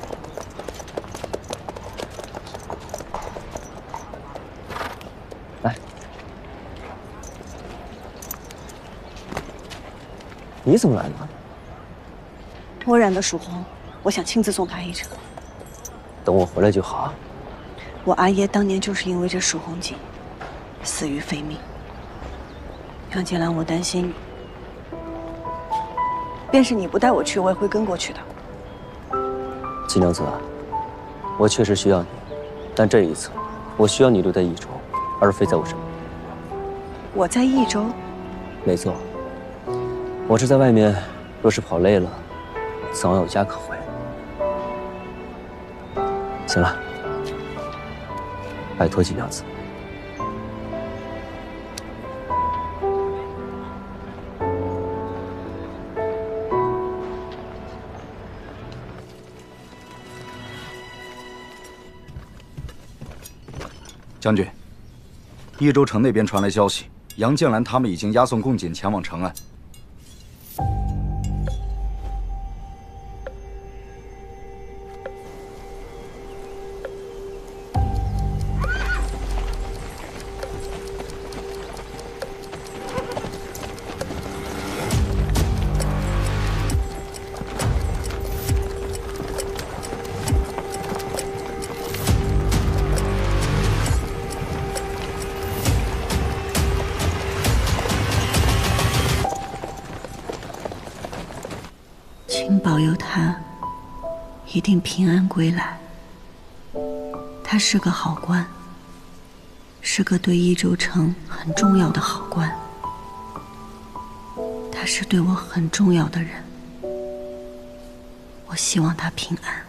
来，你怎么来了？我染的曙红，我想亲自送他一程。等我回来就好。我阿爷当年就是因为这曙红锦，死于非命。杨金兰，我担心你，便是你不带我去，我也会跟过去的。锦娘子，我确实需要你，但这一次，我需要你留在益州，而非在我身边。我在益州？没错，我是在外面，若是跑累了，总要有家可回。行了，拜托锦娘子。将军，益州城那边传来消息，杨建兰他们已经押送贡锦前往长安。请保佑他一定平安归来。他是个好官，是个对益州城很重要的好官。他是对我很重要的人，我希望他平安。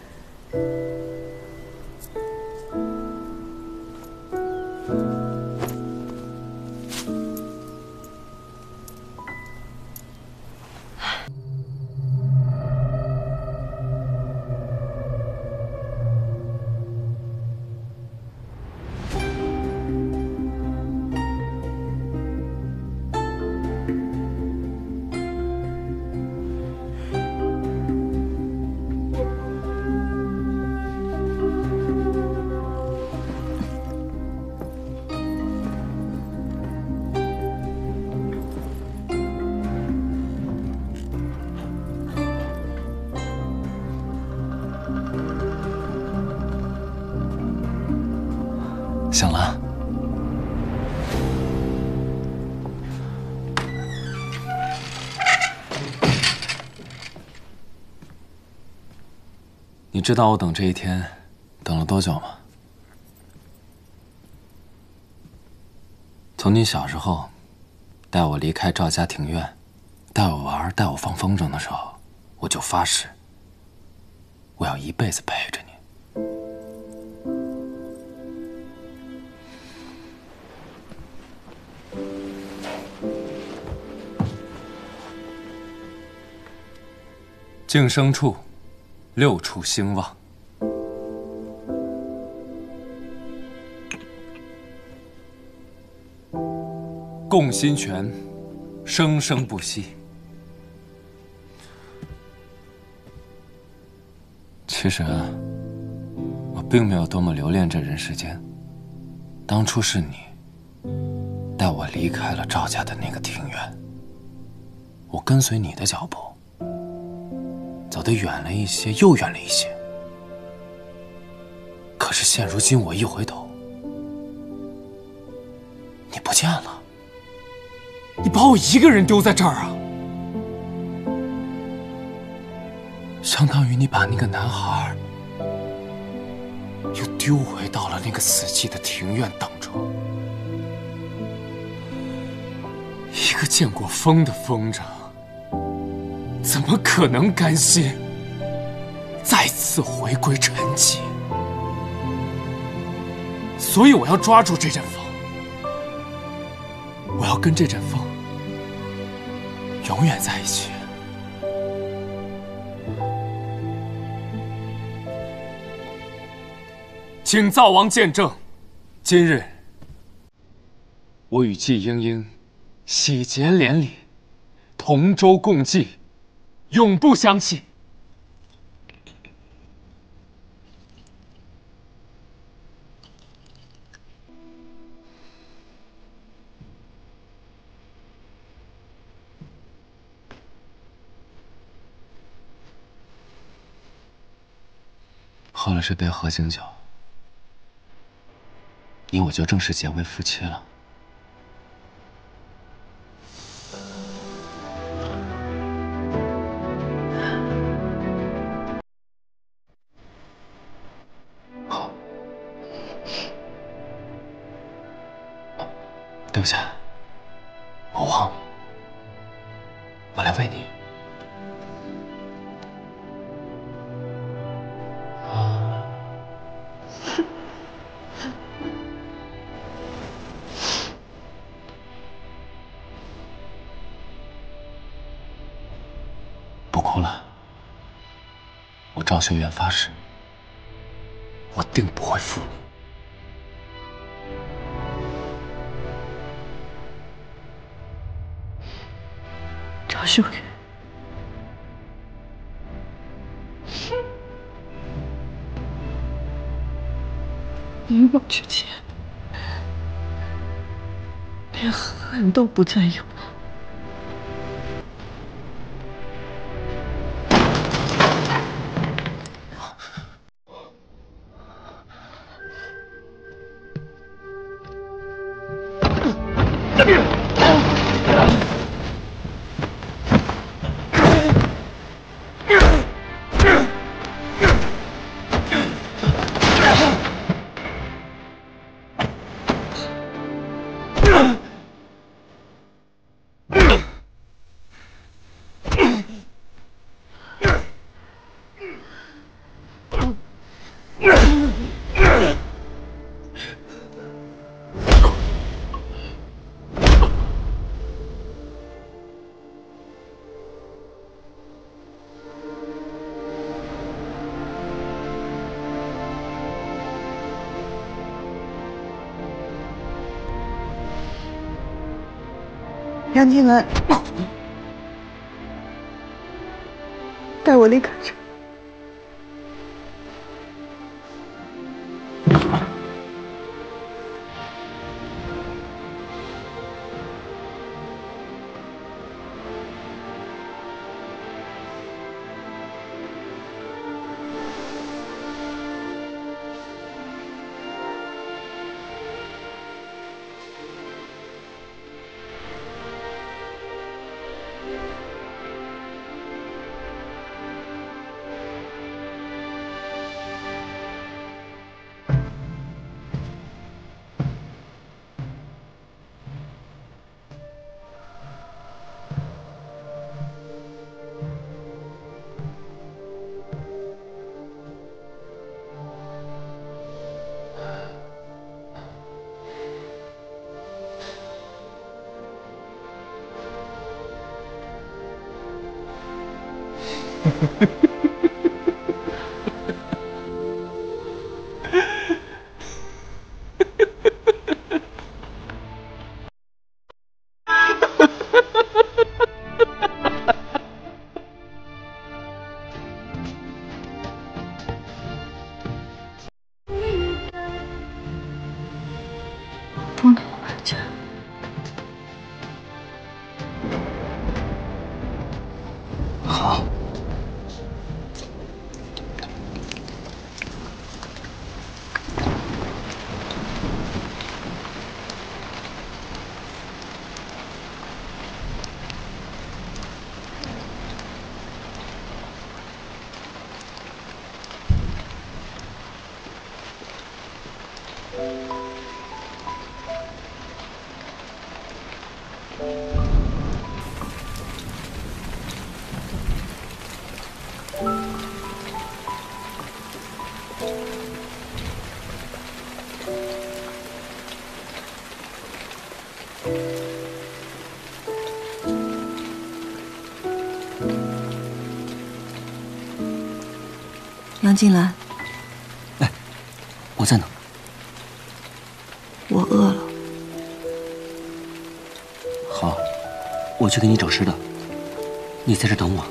你知道我等这一天等了多久吗？从你小时候带我离开赵家庭院，带我玩，带我放风筝的时候，我就发誓，我要一辈子陪着你。净生处，六畜兴旺。共心泉，生生不息。其实啊，我并没有多么留恋这人世间。当初是你带我离开了赵家的那个庭院，我跟随你的脚步，走得远了一些，又远了一些。可是现如今我一回头，你不见了。你把我一个人丢在这儿啊！相当于你把那个男孩又丢回到了那个死寂的庭院当中。一个见过风的风筝，怎么可能甘心再次回归沉寂？所以我要抓住这阵风，我要跟这阵风永远在一起。请灶王见证，今日我与季莺莺喜结连理，同舟共济，永不相弃。喝了这杯合景酒，你我就正式结为夫妻了。好，对不起，我忘了，我来喂你。不哭了，我赵修远发誓，我定不会负你。赵修远，与我之间连恨都不再有。杨静兰，带我离开这。不能回家。好。杨静兰，我在呢。我饿了。好，我去给你找吃的，你在这等我。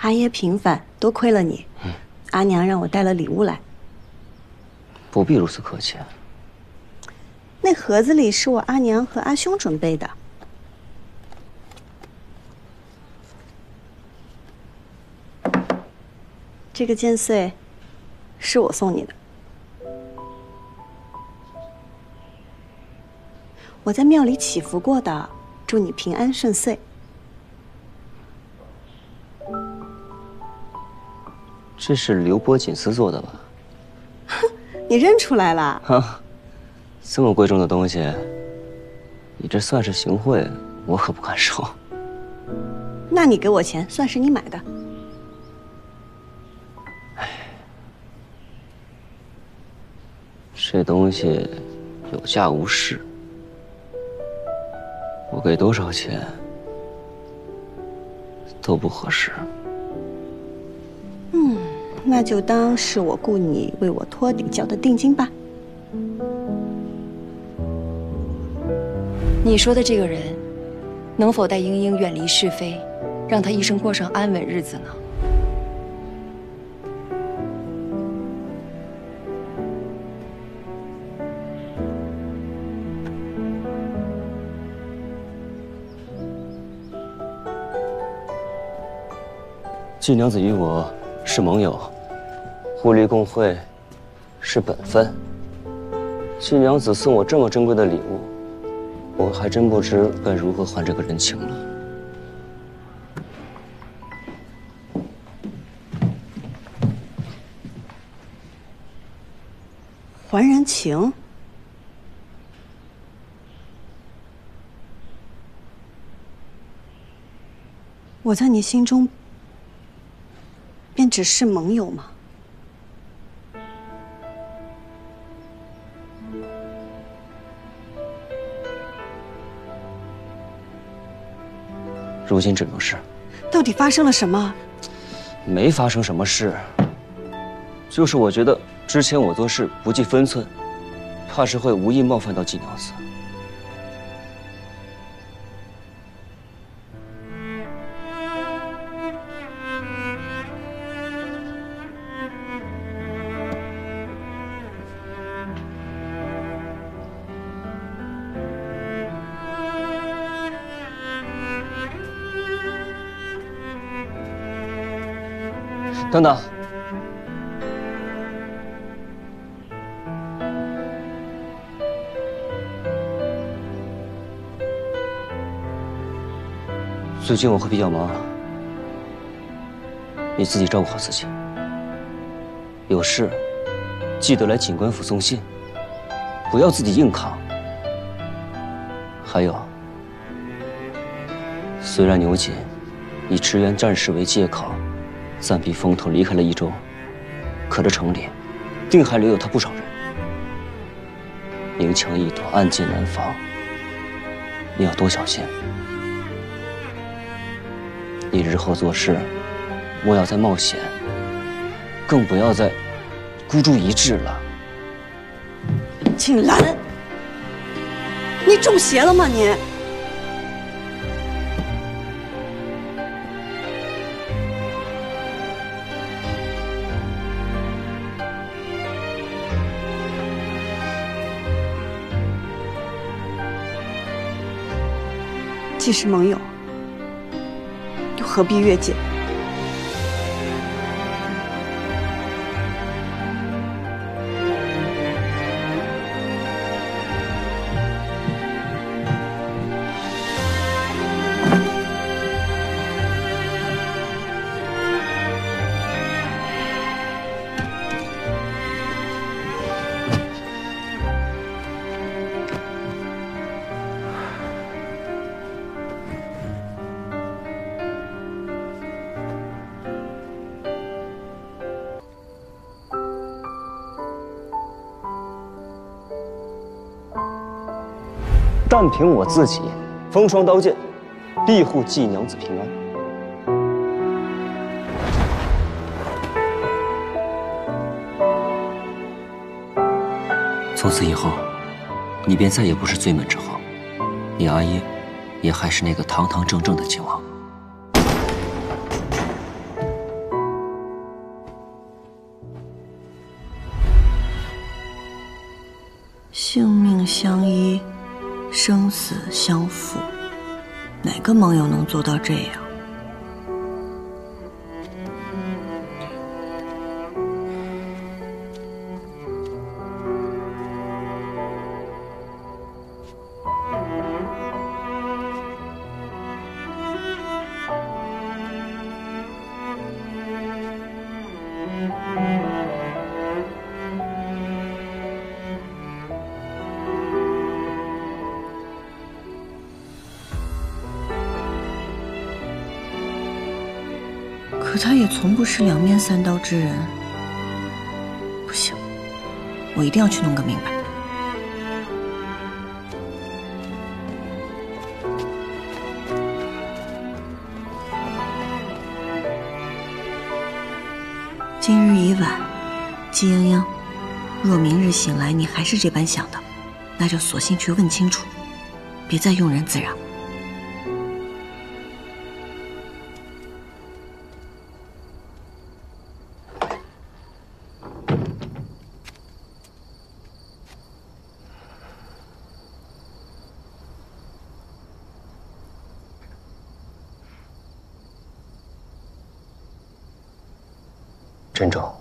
阿爷平凡，多亏了你。阿娘让我带了礼物来，不必如此客气。那盒子里是我阿娘和阿兄准备的。这个剑穗是我送你的，我在庙里祈福过的，祝你平安顺遂。这是刘伯锦司做的吧？你认出来了？啊，这么贵重的东西，你这算是行贿，我可不敢收。那你给我钱，算是你买的。这东西有价无市，我给多少钱都不合适。那就当是我雇你为我托底交的定金吧。你说的这个人，能否带英英远离是非，让她一生过上安稳日子呢？季娘子与我是盟友，互利共惠是本分。季娘子送我这么珍贵的礼物，我还真不知该如何还这个人情了。还人情？我在你心中便只是盟友吗？如今只能是。到底发生了什么？没发生什么事，就是我觉得之前我做事不计分寸，怕是会无意冒犯到季娘子。等等。 最近我会比较忙，你自己照顾好自己。有事记得来警官府送信，不要自己硬扛。还有，虽然牛瑾以驰援战事为借口，暂避风头离开了益州，可这城里定还留有他不少人。明枪易躲，暗箭难防，你要多小心。 你日后做事，莫要再冒险，更不要再孤注一掷了。景兰，你中邪了吗你？既是盟友。 何必越界？但凭我自己，风霜刀剑，庇护季娘子平安。从此以后，你便再也不是罪门之后，你阿耶，也还是那个堂堂正正的靖王。性命相依。 生死相负，哪个盟友能做到这样？可他也从不是两面三刀之人。不行，我一定要去弄个明白。今日已晚，季泱泱，若明日醒来你还是这般想的，那就索性去问清楚，别再庸人自扰。 珍重。